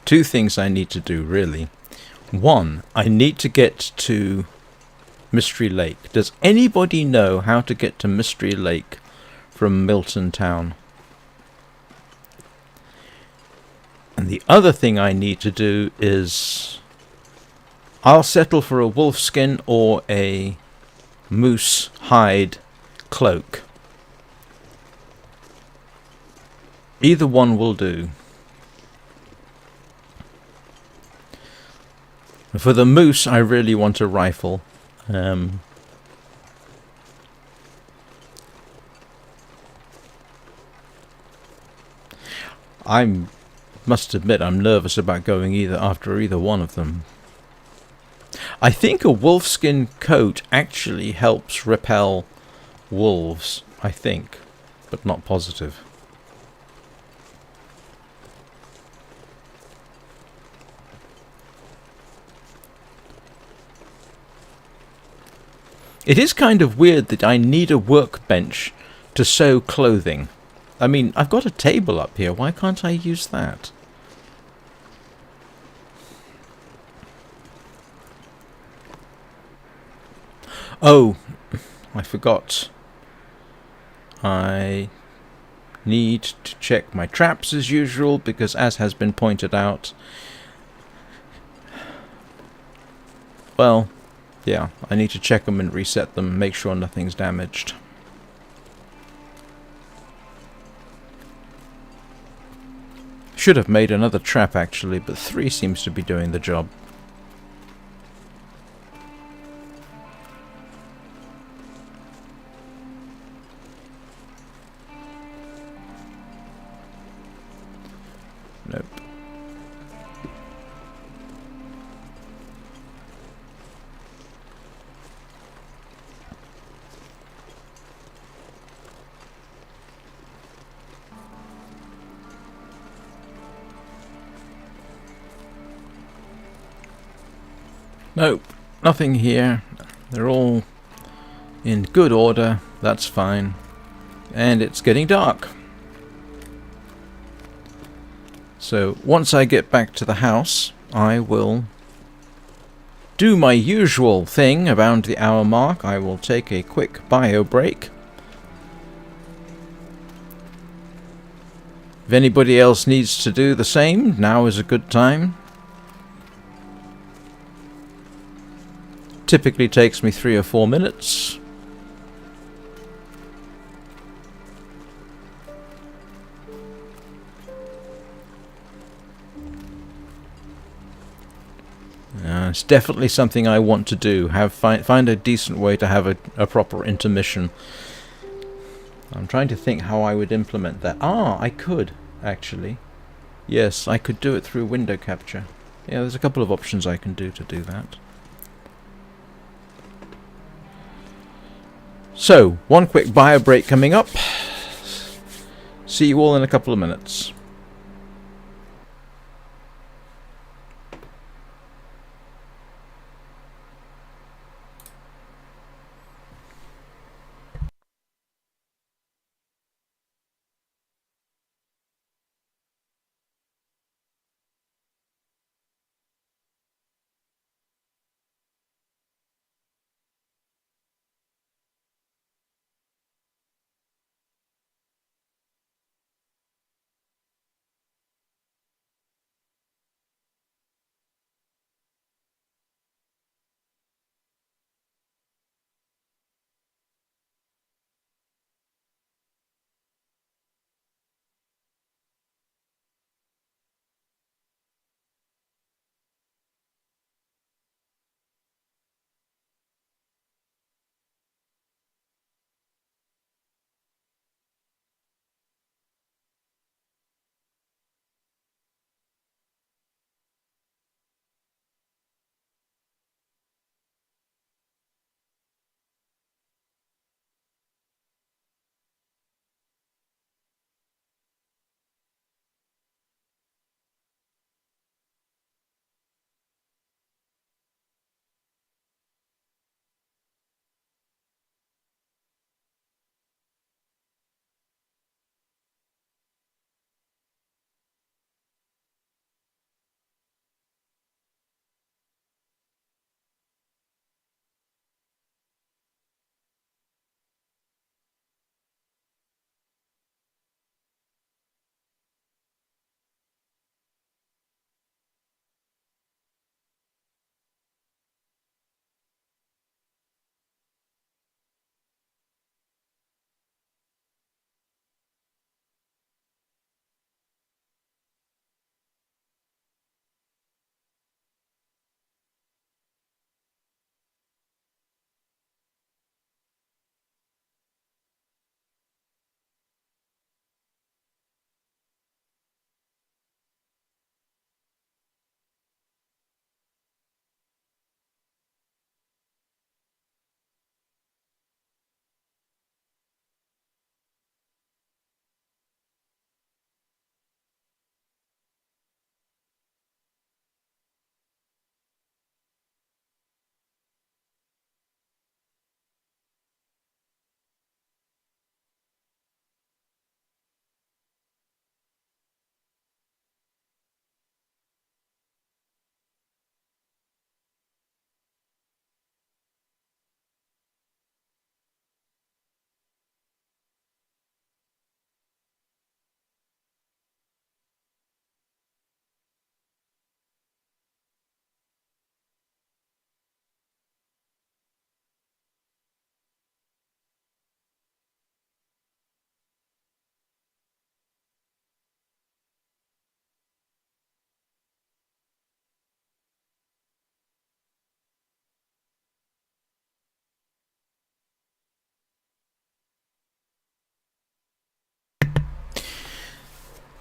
Two things I need to do, really. One, I need to get to Mystery Lake. Does anybody know how to get to Mystery Lake from Milton Town? And the other thing I need to do is I'll settle for a wolf skin or a moose hide cloak. Either one will do. For the moose, I really want a rifle. I must admit I'm nervous about going after either one of them. I think a wolfskin coat actually helps repel wolves, I think, but not positive. It is kind of weird that I need a workbench to sew clothing. I mean, I've got a table up here. Why can't I use that? Oh, I forgot. I need to check my traps as usual, because as has been pointed out... Well, yeah, I need to check them and reset them, make sure nothing's damaged. Should have made another trap actually, but 3 seems to be doing the job. Nope. Nope, nothing here. They're all in good order, that's fine. And it's getting dark. So once I get back to the house, I will do my usual thing around the hour mark. I will take a quick bio break. If anybody else needs to do the same, now is a good time. Typically takes me 3 or 4 minutes. It's definitely something I want to do. Find a decent way to have a proper intermission. I'm trying to think how I would implement that. I could, actually. Yes, I could do it through window capture. Yeah, there's a couple of options I can do to do that. So, one quick bio break coming up. See you all in a couple of minutes.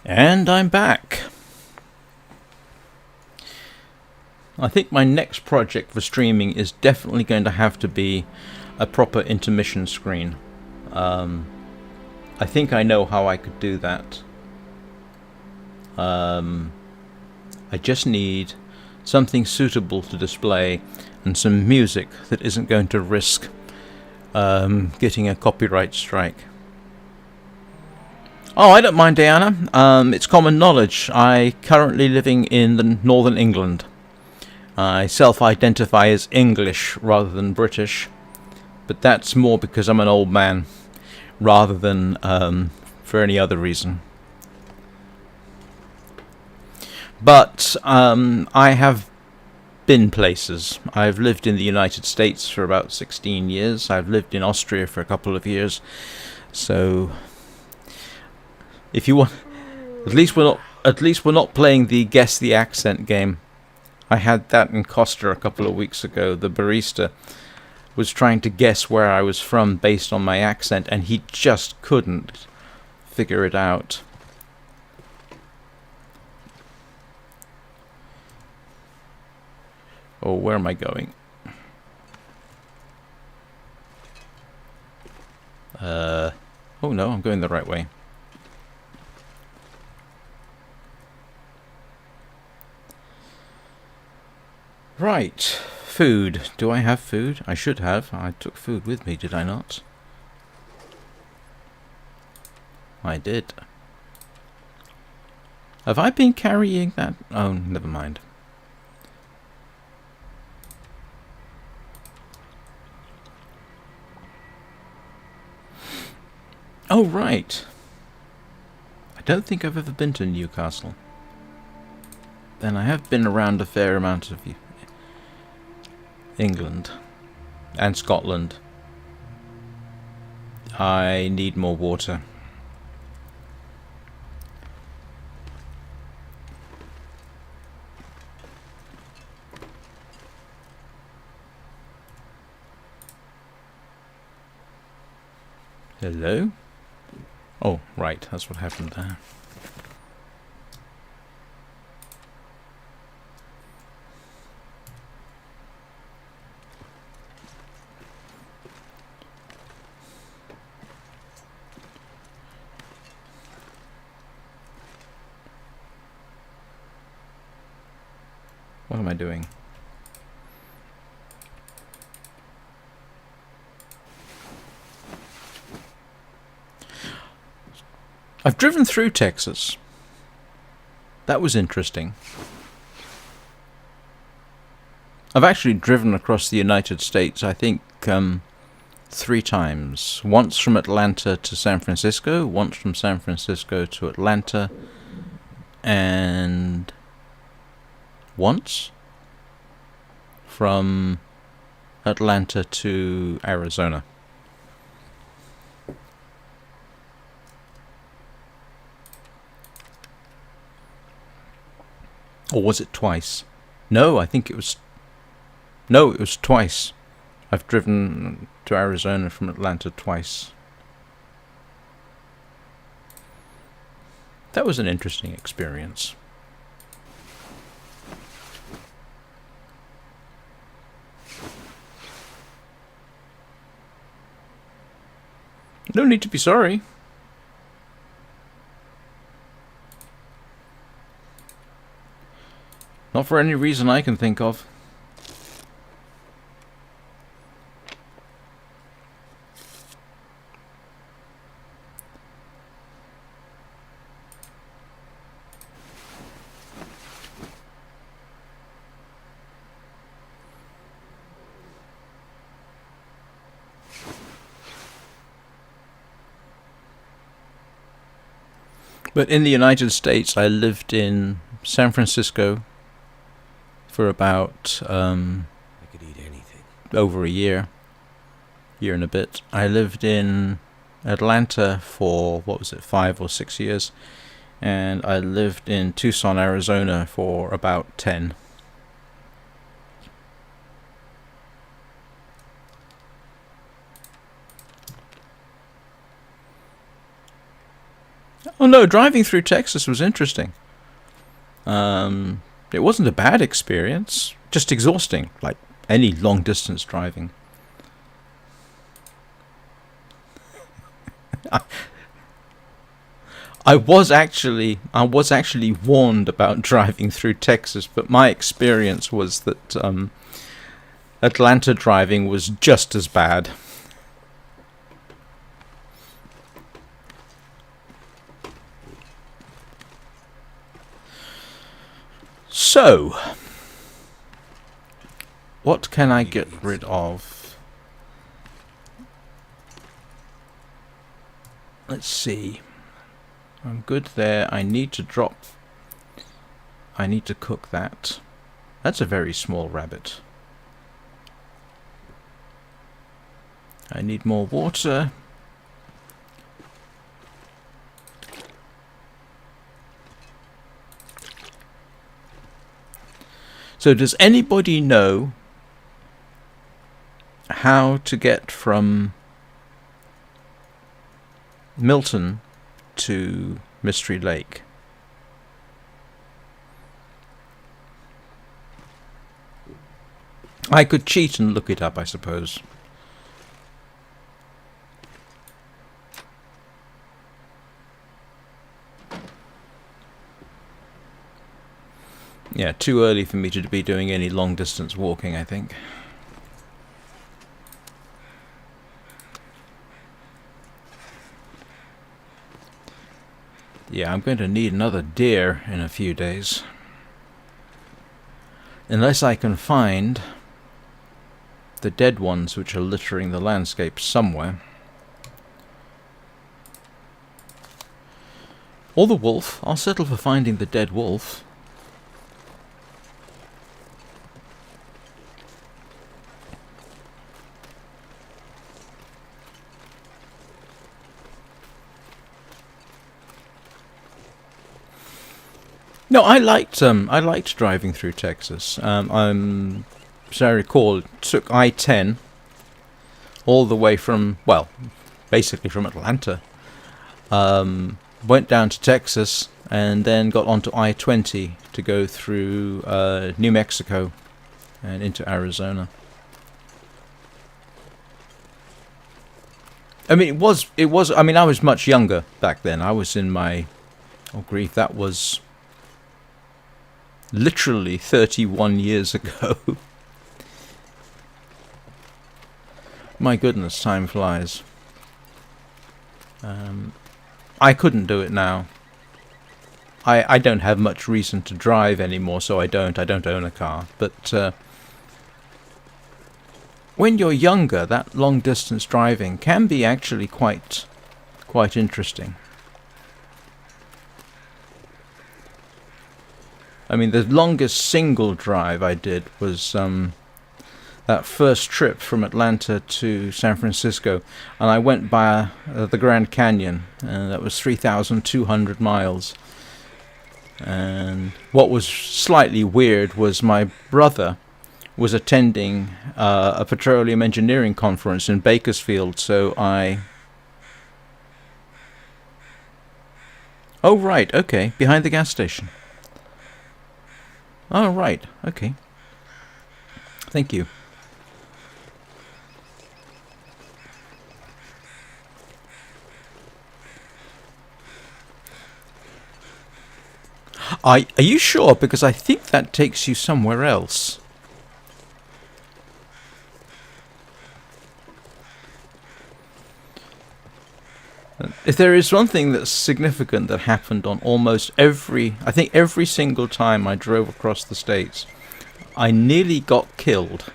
And I'm back. I think my next project for streaming is definitely going to have to be a proper intermission screen. I think I know how I could do that. I just need something suitable to display and some music that isn't going to risk getting a copyright strike. Oh, I don't mind, Diana. It's common knowledge. I currently living in the northern England. I self-identify as English rather than British, but that's more because I'm an old man rather than for any other reason. But I have been places. I've lived in the United States for about 16 years. I've lived in Austria for a couple of years. So if you want, at least we're not playing the guess the accent game. I had that in Costa a couple of weeks ago. The barista was trying to guess where I was from based on my accent, and he just couldn't figure it out. Oh, where am I going? Oh no, I'm going the right way. Right, food. Do I have food? I should have. I took food with me, did I not? I did. Have I been carrying that? Oh, never mind. Oh, right. I don't think I've ever been to Newcastle. Then I have been around a fair amount of England and Scotland. I need more water. Hello? Oh, right, that's what happened there. What am I doing? I've driven through Texas. That was interesting. I've actually driven across the United States, I think, 3 times. Once from Atlanta to San Francisco, once from San Francisco to Atlanta, and once from Atlanta to Arizona. Or was it twice? No, I think it was... No, it was twice. I've driven to Arizona from Atlanta twice. That was an interesting experience. No need to be sorry. Not for any reason I can think of. But in the United States, I lived in San Francisco for about I could eat anything. over a year and a bit. I lived in Atlanta for, 5 or 6 years, and I lived in Tucson, Arizona for about 10. Oh no, driving through Texas was interesting. It wasn't a bad experience, just exhausting, like any long distance driving. I was actually warned about driving through Texas, but my experience was that Atlanta driving was just as bad. So, what can I get rid of? Let's see. I'm good there. I need to cook that. That's a very small rabbit. I need more water. So does anybody know how to get from Milton to Mystery Lake? I could cheat and look it up, I suppose. Yeah, too early for me to be doing any long distance walking, I think. Yeah, I'm going to need another deer in a few days. Unless I can find the dead ones which are littering the landscape somewhere. Or the wolf. I'll settle for finding the dead wolf. No, I liked driving through Texas. As I recall, took I-10 all the way from, well, basically from Atlanta. Went down to Texas and then got onto I-20 to go through New Mexico and into Arizona. I mean, it was. I mean, I was much younger back then. I was in my, oh grief, that was literally 31 years ago. My goodness, time flies. I couldn't do it now. I don't have much reason to drive anymore, so I don't own a car. But when you're younger, that long distance driving can be actually quite interesting. I mean, the longest single drive I did was that first trip from Atlanta to San Francisco, and I went by the Grand Canyon, and that was 3,200 miles. And what was slightly weird was my brother was attending a petroleum engineering conference in Bakersfield, so I... Oh, right, okay, behind the gas station. Oh, right, okay. Thank you. Are you sure? Because I think that takes you somewhere else. If there is one thing that's significant that happened on almost I think every single time I drove across the States, I nearly got killed.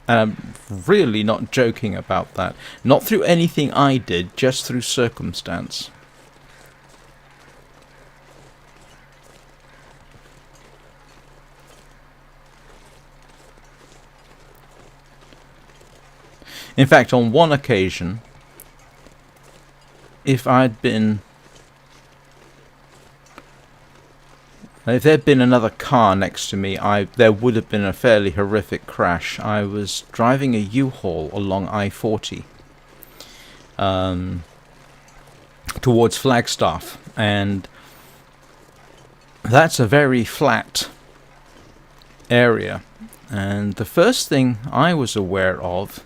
And I'm really not joking about that. Not through anything I did, just through circumstance. In fact, on one occasion, if there'd been another car next to me, there would have been a fairly horrific crash. I was driving a U-Haul along I-40 towards Flagstaff, And that's a very flat area. And the first thing I was aware of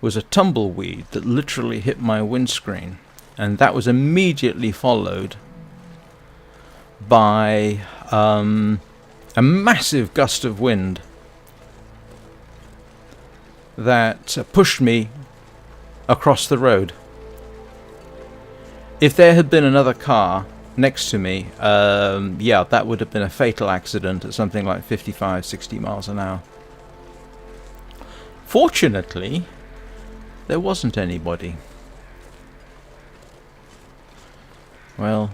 was a tumbleweed that literally hit my windscreen. And that was immediately followed by a massive gust of wind that pushed me across the road. If there had been another car next to me, yeah, that would have been a fatal accident at something like 55, 60 miles an hour. Fortunately, there wasn't anybody. Well,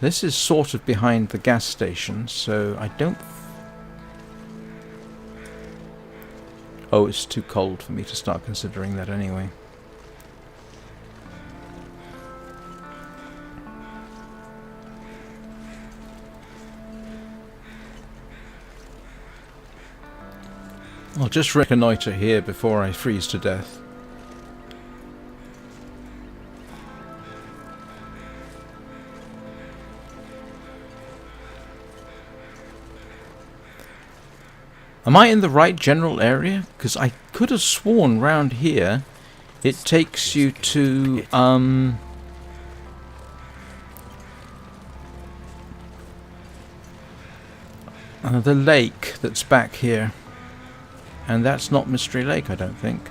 this is sort of behind the gas station, so I don't... Oh, it's too cold for me to start considering that anyway. I'll just reconnoiter here before I freeze to death. Am I in the right general area? Because I could have sworn round here it takes you to the lake that's back here. And that's not Mystery Lake, I don't think.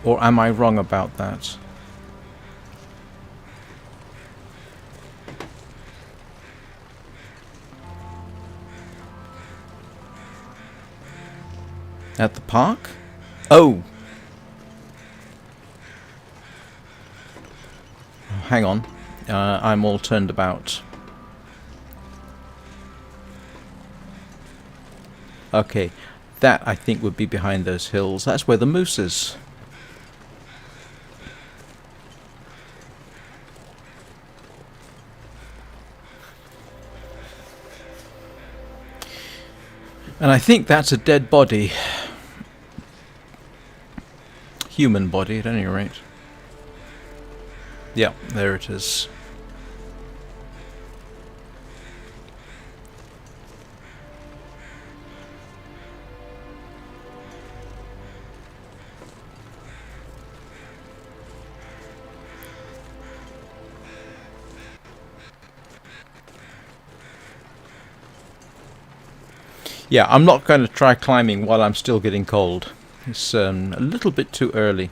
Or am I wrong about that? At the park? Oh! Hang on. I'm all turned about. Okay. That, I think, would be behind those hills. That's where the moose is. And I think that's a dead body. Human body, at any rate. Yeah, there it is. Yeah, I'm not going to try climbing while I'm still getting cold. It's a little bit too early.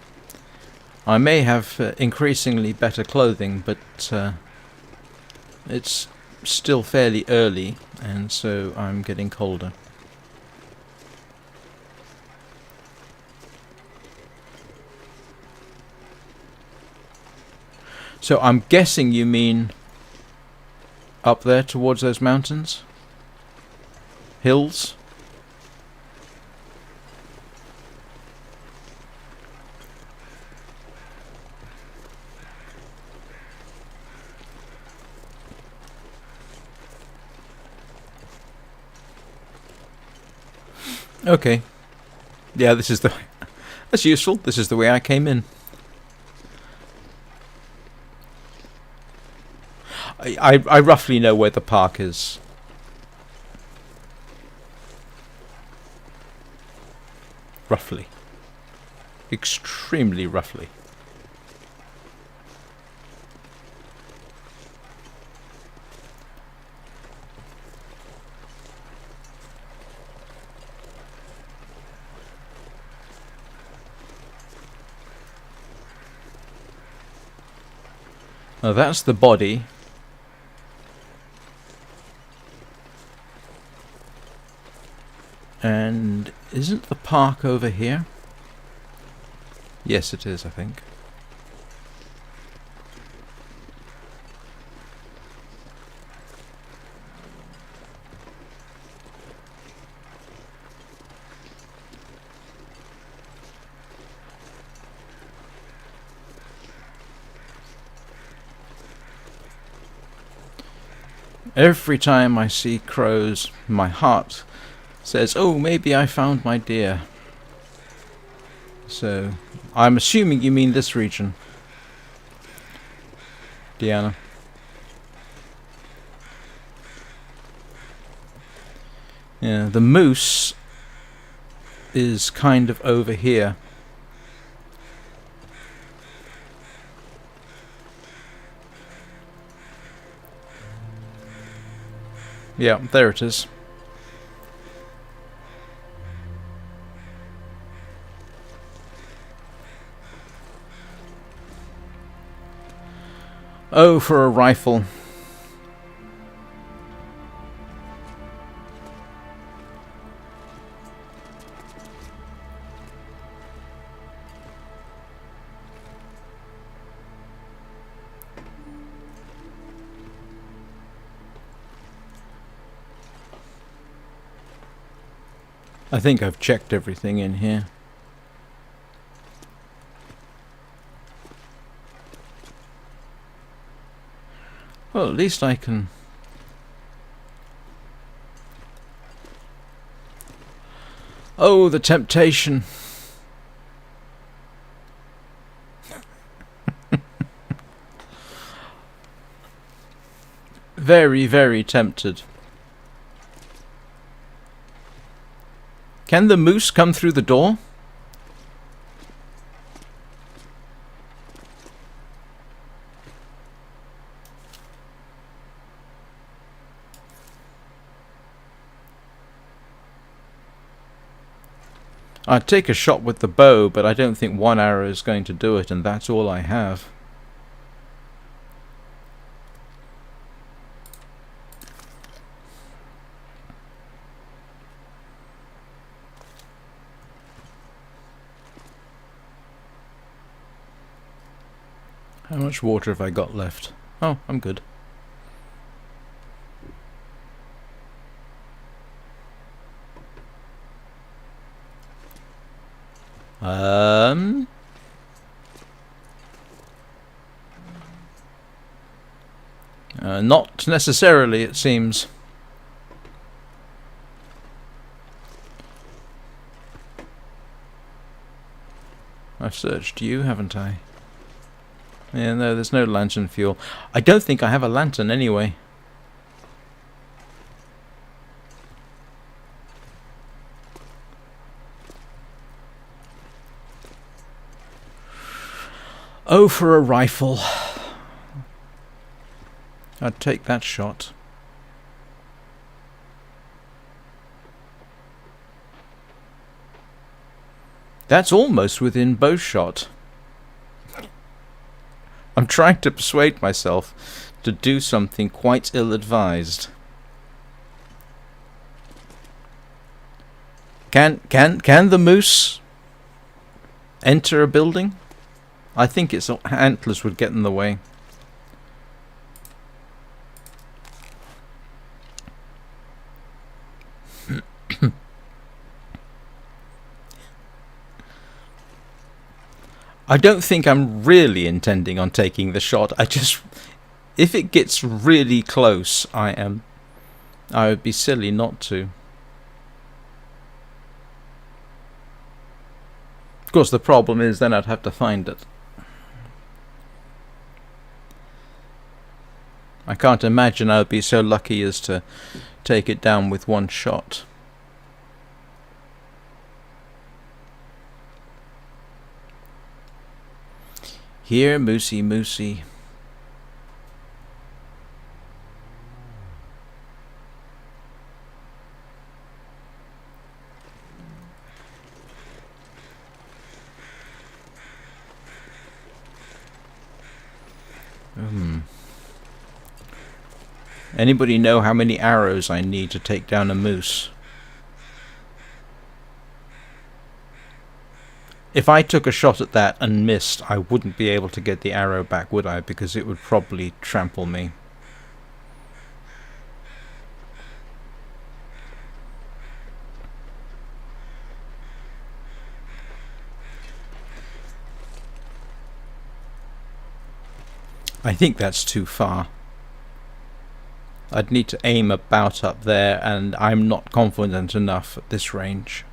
I may have increasingly better clothing, but it's still fairly early, and so I'm getting colder. So I'm guessing you mean up there towards those mountains? Hills? Okay. Yeah, this is the... That's useful. This is the way I came in. I roughly know where the park is. Roughly. Extremely roughly. Now that's the body. And isn't the park over here? Yes, it is, I think. Every time I see crows, my heart says, oh, maybe I found my deer. So, I'm assuming you mean this region, Deanna. Yeah, the moose is kind of over here. Yeah, there it is. Oh, for a rifle. I think I've checked everything in here. Well, at least I can... Oh, the temptation. Very, very tempted. Can the moose come through the door? I'd take a shot with the bow, but I don't think one arrow is going to do it, and that's all I have. How much water have I got left? Oh, I'm good. Not necessarily, it seems. I've searched you, haven't I? Yeah, no, there's no lantern fuel. I don't think I have a lantern anyway. Oh, for a rifle. I'd take that shot. That's almost within bow shot. I'm trying to persuade myself to do something quite ill-advised. Can the moose enter a building? I think its antlers would get in the way. I don't think I'm really intending on taking the shot. If it gets really close, I would be silly not to. Of course, the problem is then I'd have to find it. I can't imagine I would be so lucky as to take it down with one shot. Here, moosey, moosey. Anybody know how many arrows I need to take down a moose? If I took a shot at that and missed, I wouldn't be able to get the arrow back, would I? Because it would probably trample me. I think that's too far. I'd need to aim about up there, and I'm not confident enough at this range.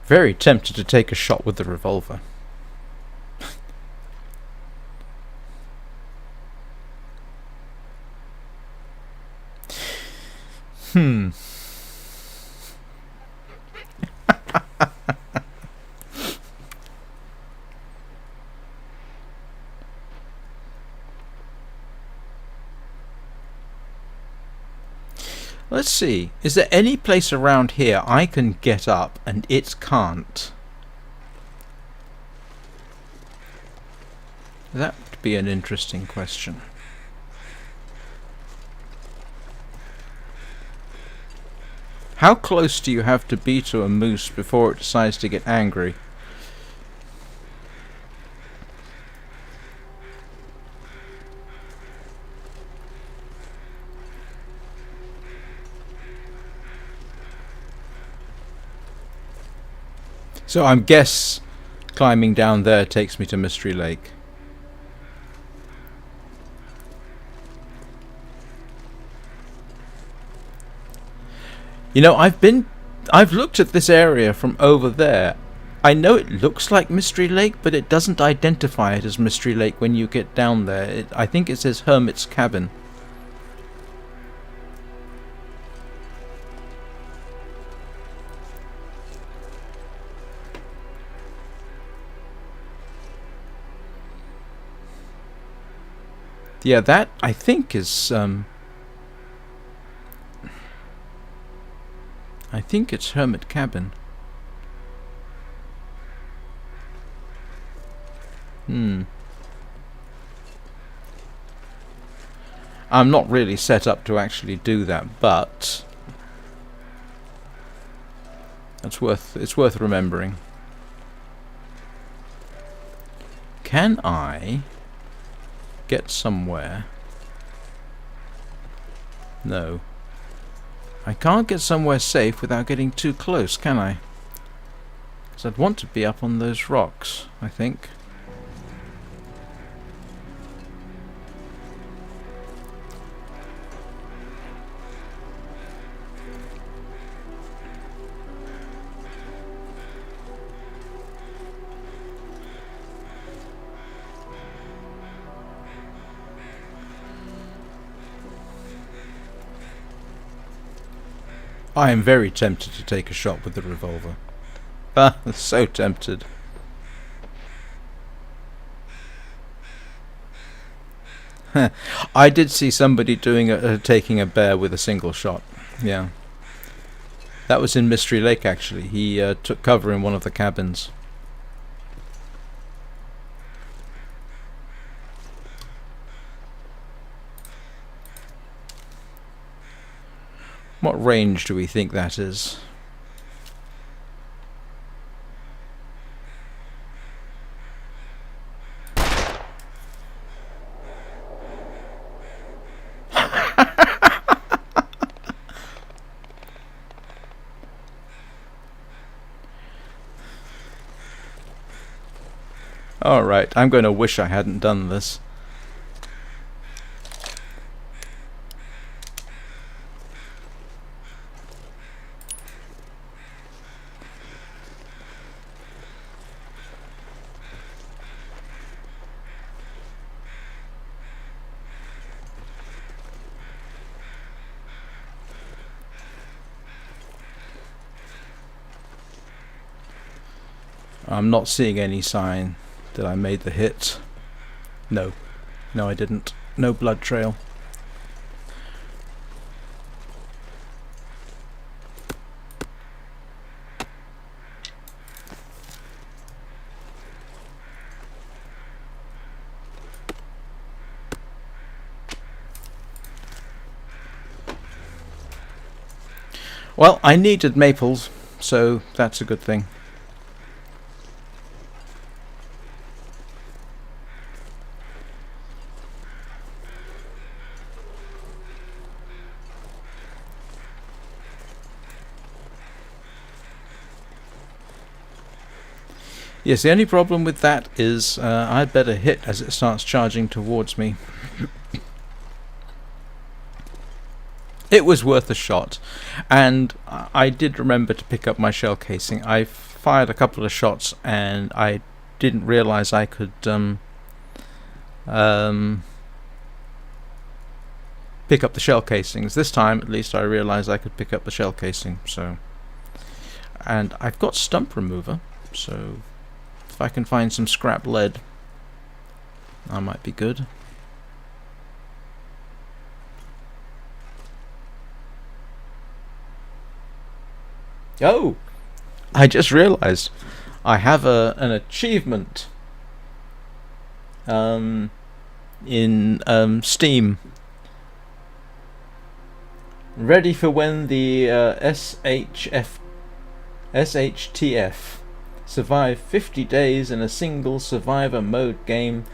Very tempted to take a shot with the revolver. Hmm. Let's see. Is there any place around here I can get up and it can't? That would be an interesting question. How close do you have to be to a moose before it decides to get angry? So I guess climbing down there takes me to Mystery Lake. You know, I've looked at this area from over there. I know it looks like Mystery Lake, but it doesn't identify it as Mystery Lake when you get down there. I think it says Hermit's Cabin. Yeah, that I think is I think it's Hermit Cabin. I'm not really set up to actually do that, but it's worth remembering. Can I get somewhere? No. I can't get somewhere safe without getting too close, can I? Because I'd want to be up on those rocks, I think. I am very tempted to take a shot with the revolver. Ah, so tempted. I did see somebody doing taking a bear with a single shot. Yeah. That was in Mystery Lake, actually. He took cover in one of the cabins. What range do we think that is? Alright, I'm going to wish I hadn't done this. I'm not seeing any sign that I made the hit. No. No, I didn't. No blood trail. Well, I needed maples, so that's a good thing. Yes, the only problem with that is I'd better hit as it starts charging towards me. It was worth a shot, and I did remember to pick up my shell casing. I fired a couple of shots and I didn't realise I could pick up the shell casings. This time, at least, I realised I could pick up the shell casing. So, and I've got stump remover, so if I can find some scrap lead, I might be good. Oh, I just realised I have an achievement in Steam. Ready for when the SHTF survive 50 days in a single survivor mode game.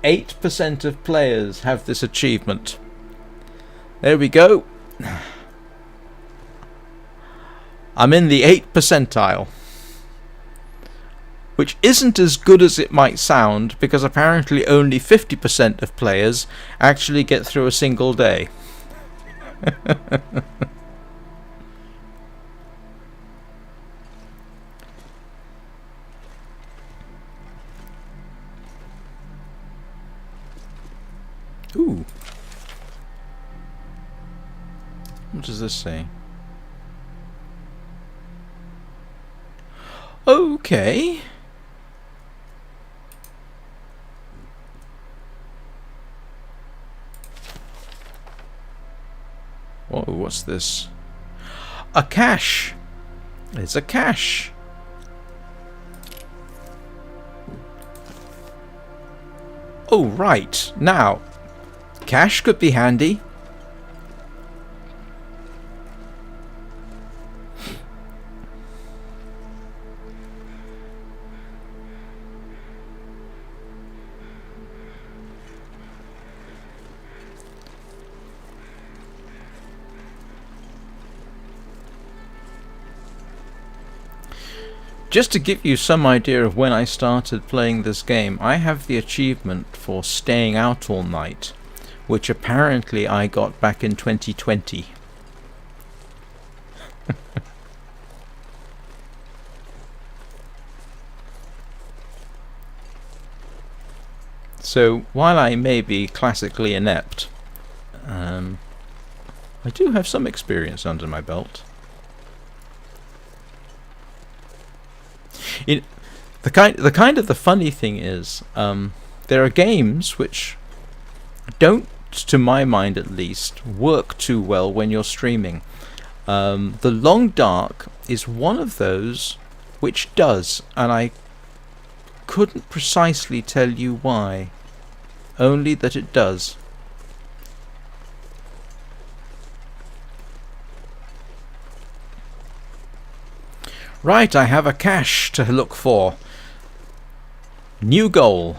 8% of players have this achievement. There we go. I'm in the 8th percentile, which isn't as good as it might sound, because apparently only 50% of players actually get through a single day. Ooh. What does this say? Okay. Whoa, what's this? A cache! It's a cache! Oh, right. Now, cache could be handy. Just to give you some idea of when I started playing this game, I have the achievement for staying out all night, which apparently I got back in 2020. So, while I may be classically inept, I do have some experience under my belt. The funny thing is, there are games which don't, to my mind at least, work too well when you're streaming. The Long Dark is one of those which does, and I couldn't precisely tell you why, only that it does. Right, I have a cache to look for. New goal.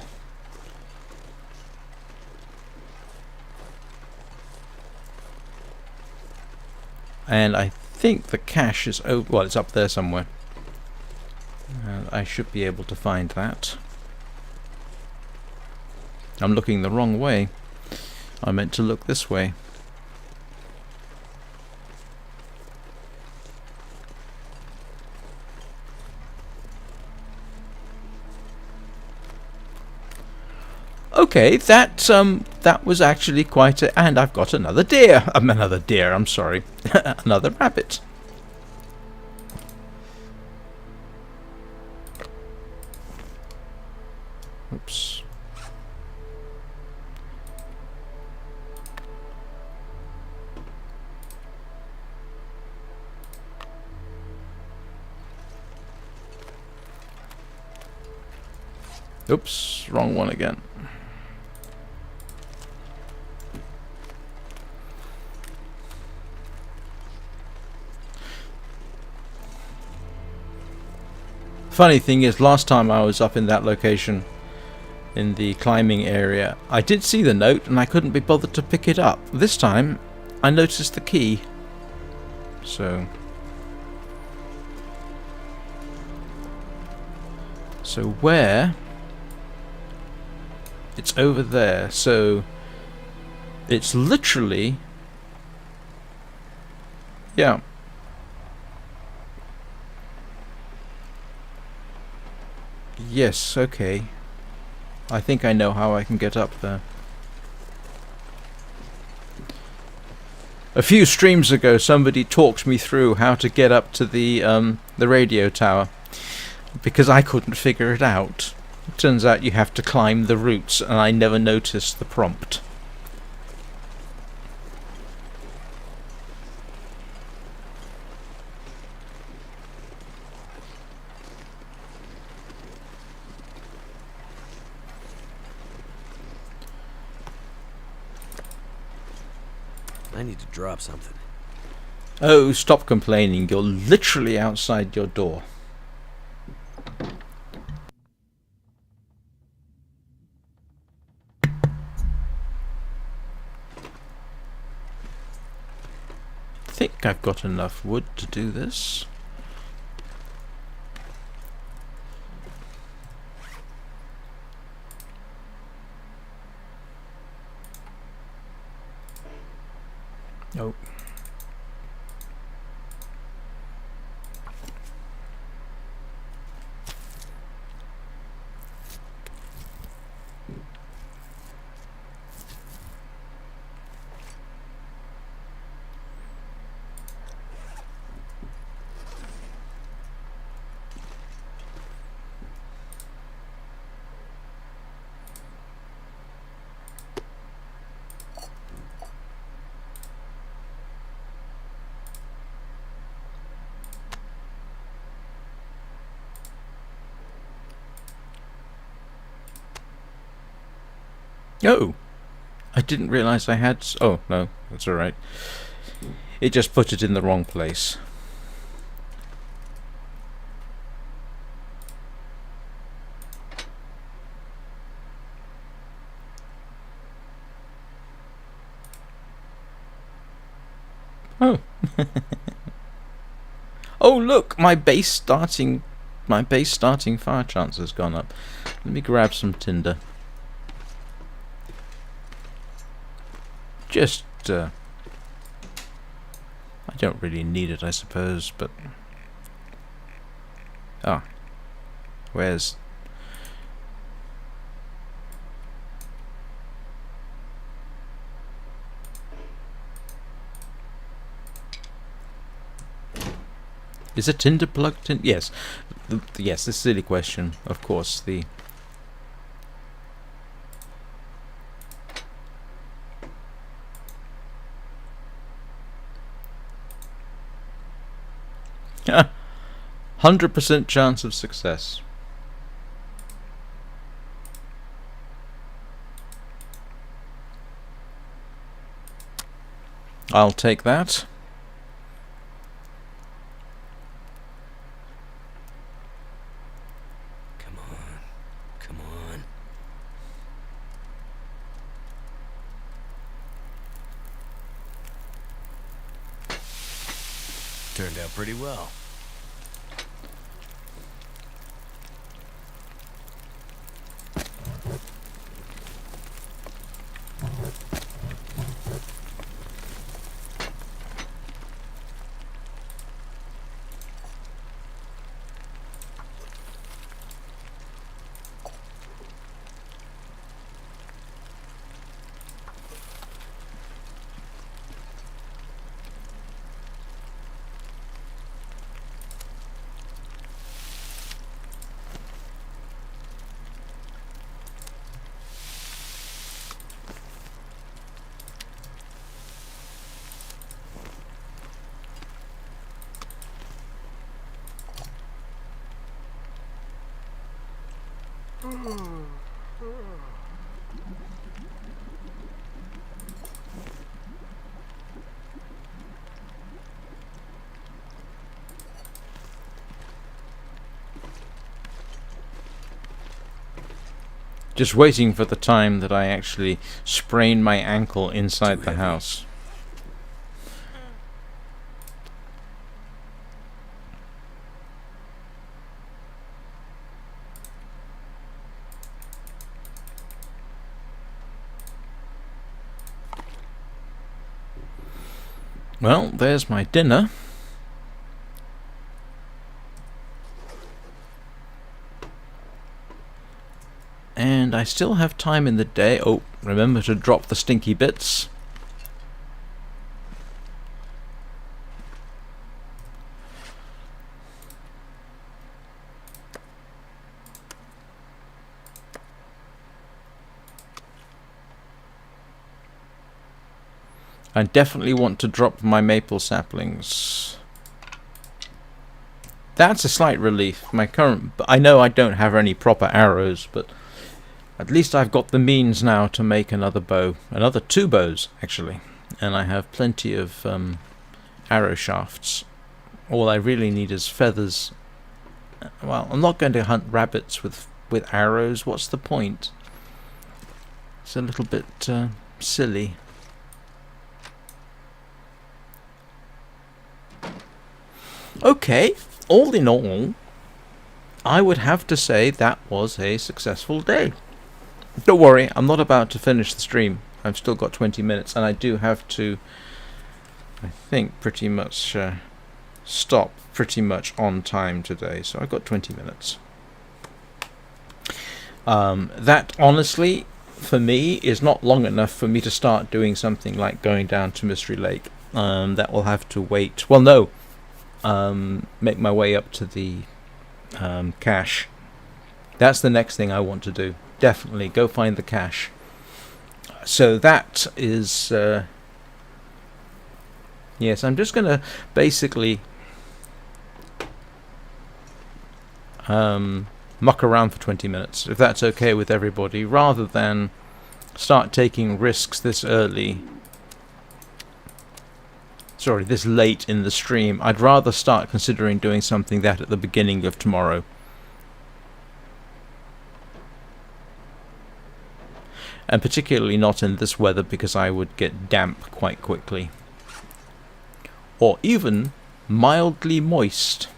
And I think the cache is over. Well, it's up there somewhere. I should be able to find that. I'm looking the wrong way. I meant to look this way. Okay, that was actually quite a... And I've got another deer. I'm sorry. Another rabbit. Oops. Oops, wrong one again. Funny thing is, last time I was up in that location, in the climbing area, I did see the note and I couldn't be bothered to pick it up. This time, I noticed the key. So where? It's over there. So it's literally... Yeah. Yes, okay. I think I know how I can get up there. A few streams ago, somebody talked me through how to get up to the radio tower because I couldn't figure it out. It turns out you have to climb the roots, and I never noticed the prompt. I need to drop something. Oh, stop complaining. You're literally outside your door. I think I've got enough wood to do this. Oh. Oh, I didn't realise I had... Oh, no, that's alright. It just put it in the wrong place. Oh. Oh, look, my base starting fire chance has gone up. Let me grab some tinder. Just, I don't really need it, I suppose, but... Ah. Where's... Is a tinder plugged in? Yes. Yes, this silly question, of course, the... 100% chance of success. I'll take that. Come on. Come on. Turned out pretty well. Just waiting for the time that I actually sprain my ankle inside the house. Well, there's my dinner. And I still have time in the day. Oh, remember to drop the stinky bits. I definitely want to drop my maple saplings. That's a slight relief. My current... I know I don't have any proper arrows, but at least I've got the means now to make another bow. Another 2 bows, actually. And I have plenty of arrow shafts. All I really need is feathers. Well, I'm not going to hunt rabbits with arrows. What's the point? It's a little bit silly. Okay, all in all, I would have to say that was a successful day. Don't worry, I'm not about to finish the stream. I've still got 20 minutes, and I do have to, I think, pretty much stop pretty much on time today, so I've got 20 minutes. That, honestly, for me, is not long enough for me to start doing something like going down to Mystery Lake. That will have to wait. Well, no. Make my way up to the cache. That's the next thing I want to do. Definitely go find the cache. So that is yes, I'm just gonna basically muck around for 20 minutes, if that's okay with everybody, rather than start taking risks this early. Sorry, this late in the stream. I'd rather start considering doing something that at the beginning of tomorrow. And particularly not in this weather, because I would get damp quite quickly. Or even mildly moist.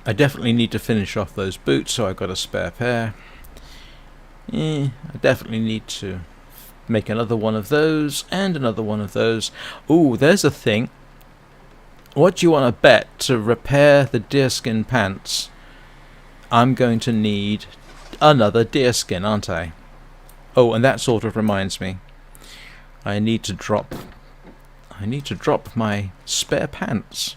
I definitely need to finish off those boots, so I've got a spare pair. I definitely need to make another one of those, and another one of those. Ooh, there's a thing. What do you want to bet to repair the deerskin pants? I'm going to need another deerskin, aren't I? Oh, and that sort of reminds me. I need to drop my spare pants.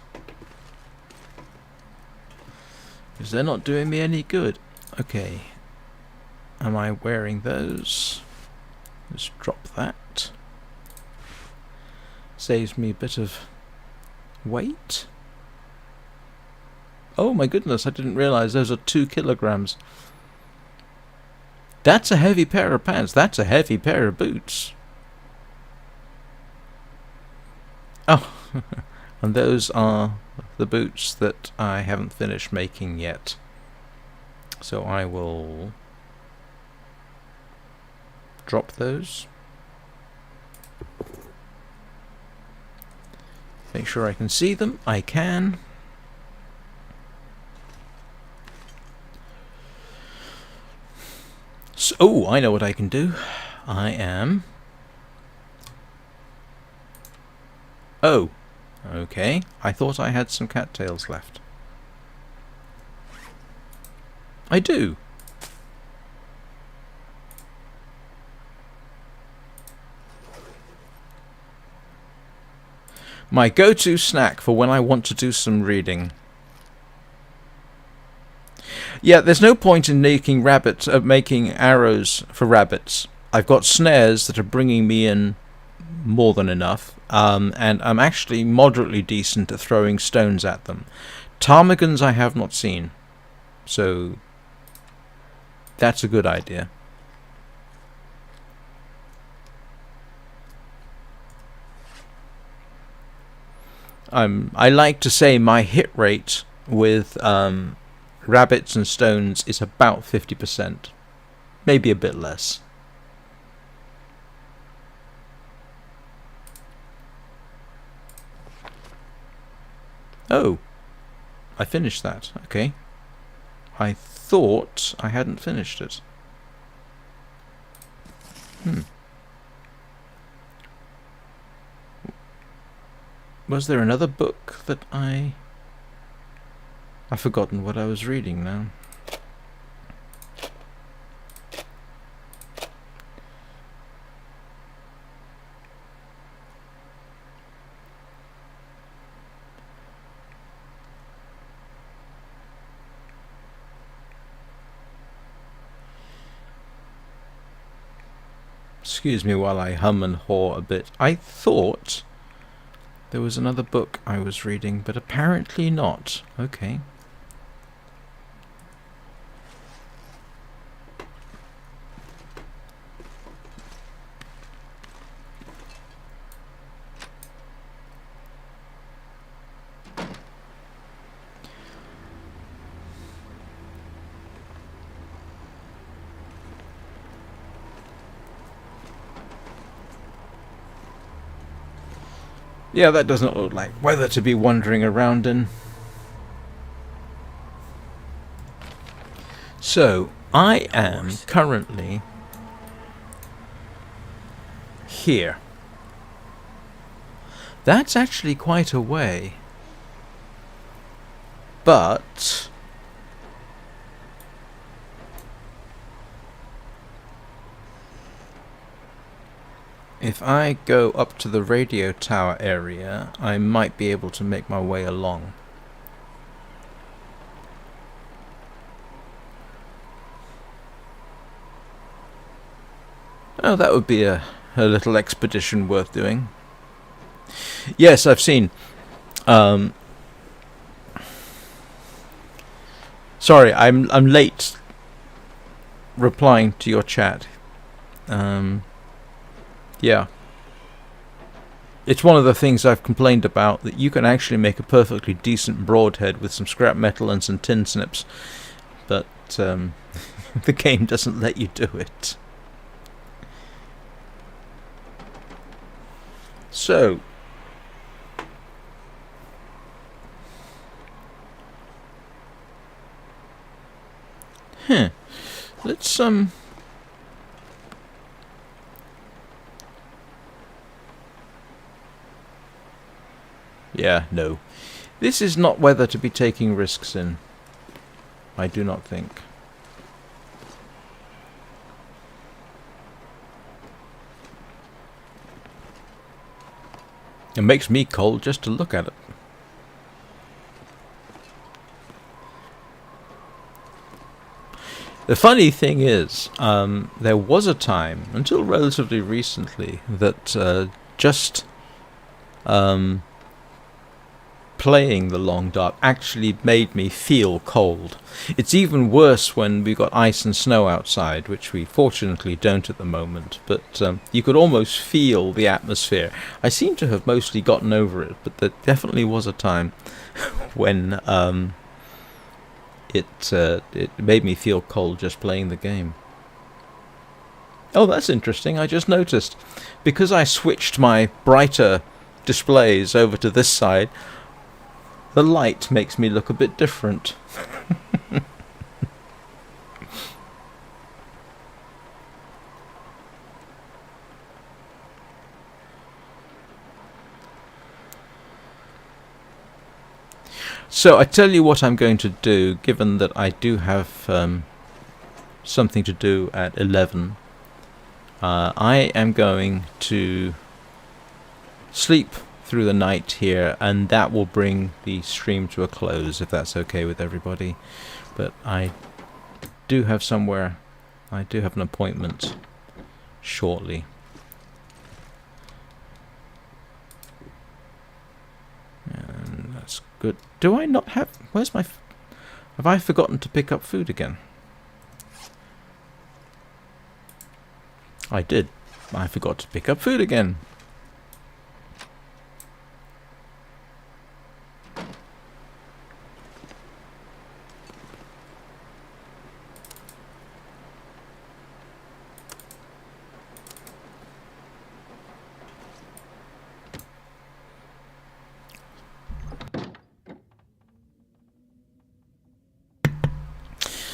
Because they're not doing me any good. Okay. Am I wearing those? Let's drop that. Saves me a bit of weight. Oh my goodness, I didn't realize those are 2 kilograms. That's a heavy pair of pants. That's a heavy pair of boots. Oh, and those are the boots that I haven't finished making yet. So I will drop those. Make sure I can see them. I can. So, oh, I know what I can do. I am... Oh, okay. I thought I had some cattails left. I do. My go-to snack for when I want to do some reading. Yeah, there's no point in making making arrows for rabbits. I've got snares that are bringing me in more than enough, and I'm actually moderately decent at throwing stones at them. Ptarmigans I have not seen, so that's a good idea. I like to say my hit rate with rabbits and stones is about 50%, maybe a bit less. Oh, I finished that. Okay. I thought I hadn't finished it. Was there another book that I've forgotten what I was reading now. Excuse me while I hum and haw a bit. I thought there was another book I was reading, but apparently not. Okay. Yeah, that doesn't look like weather to be wandering around in. So, I am currently here. That's actually quite a way. But if I go up to the radio tower area, I might be able to make my way along. Oh, that would be a little expedition worth doing. Yes, I've seen. Sorry, I'm late replying to your chat. Yeah. It's one of the things I've complained about, that you can actually make a perfectly decent broadhead with some scrap metal and some tin snips, but the game doesn't let you do it. So, let's yeah, no. This is not weather to be taking risks in. I do not think. It makes me cold just to look at it. The funny thing is, there was a time, until relatively recently, that just playing the long dark actually made me feel cold. It's even worse when we got ice and snow outside, which we fortunately don't at the moment, but you could almost feel the atmosphere. I seem to have mostly gotten over it, but there definitely was a time when it made me feel cold just playing the game. Oh, that's interesting. I just noticed, because I switched my brighter displays over to this side, the light makes me look a bit different. So I tell you what I'm going to do, given that I do have something to do at 11. I am going to sleep through the night here, and that will bring the stream to a close, if that's okay with everybody. But I do have an appointment shortly. And that's good. Do I not have... Where's my... Have I forgotten to pick up food again? I did. I forgot to pick up food again.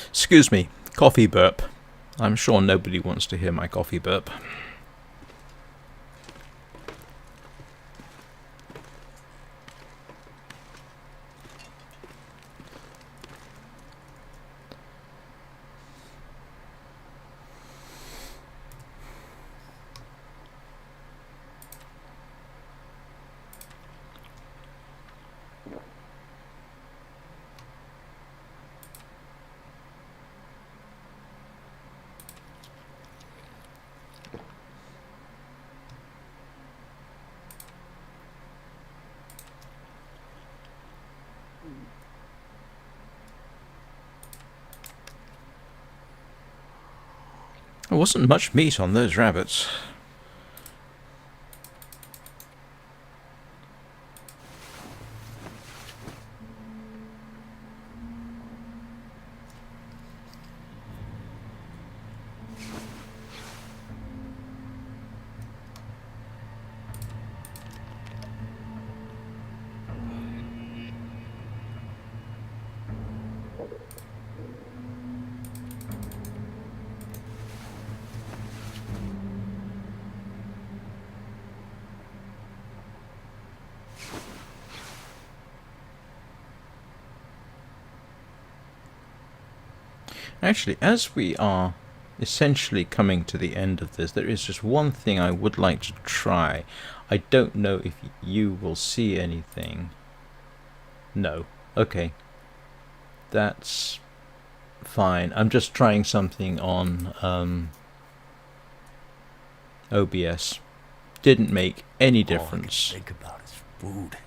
Excuse me, coffee burp. I'm sure nobody wants to hear my coffee burp. There wasn't much meat on those rabbits. Actually, as we are essentially coming to the end of this, there is just one thing I would like to try. I don't know if you will see anything. No. Okay. That's fine. I'm just trying something on OBS. Didn't make any difference. All I can think about is food.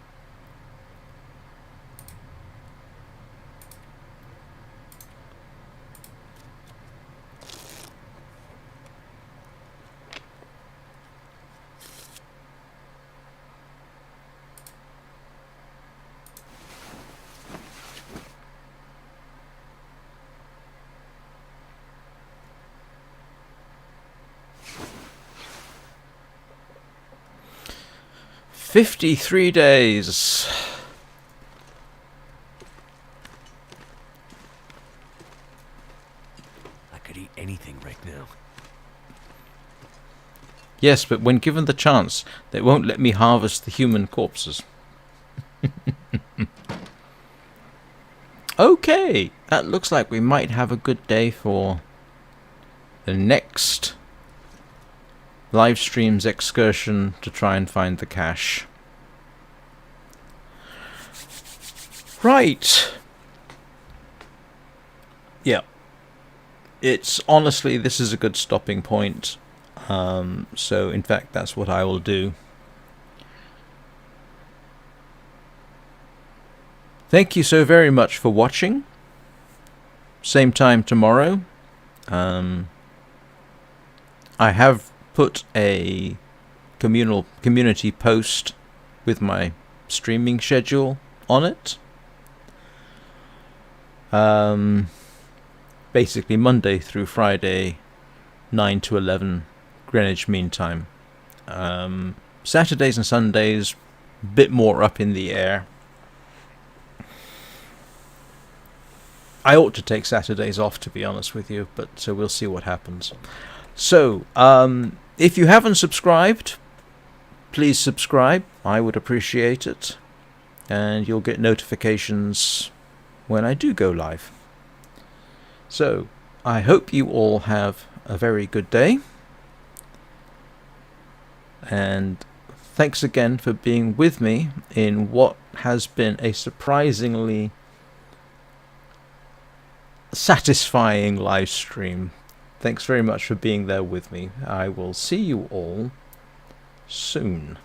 "53 days. I could eat anything right now. Yes, but when given the chance, they won't let me harvest the human corpses." Okay, that looks like we might have a good day for the next live stream's excursion to try and find the cache. Right. Yeah. It's honestly, this is a good stopping point. So in fact, that's what I will do. Thank you so very much for watching. Same time tomorrow. I have put a community post with my streaming schedule on it. Basically Monday through Friday, 9 to 11 Greenwich Mean Time. Saturdays and Sundays, a bit more up in the air. I ought to take Saturdays off, to be honest with you, but so we'll see what happens. So, if you haven't subscribed, please subscribe. I would appreciate it. And you'll get notifications when I do go live. So, I hope you all have a very good day. And thanks again for being with me in what has been a surprisingly satisfying live stream. Thanks very much for being there with me. I will see you all soon.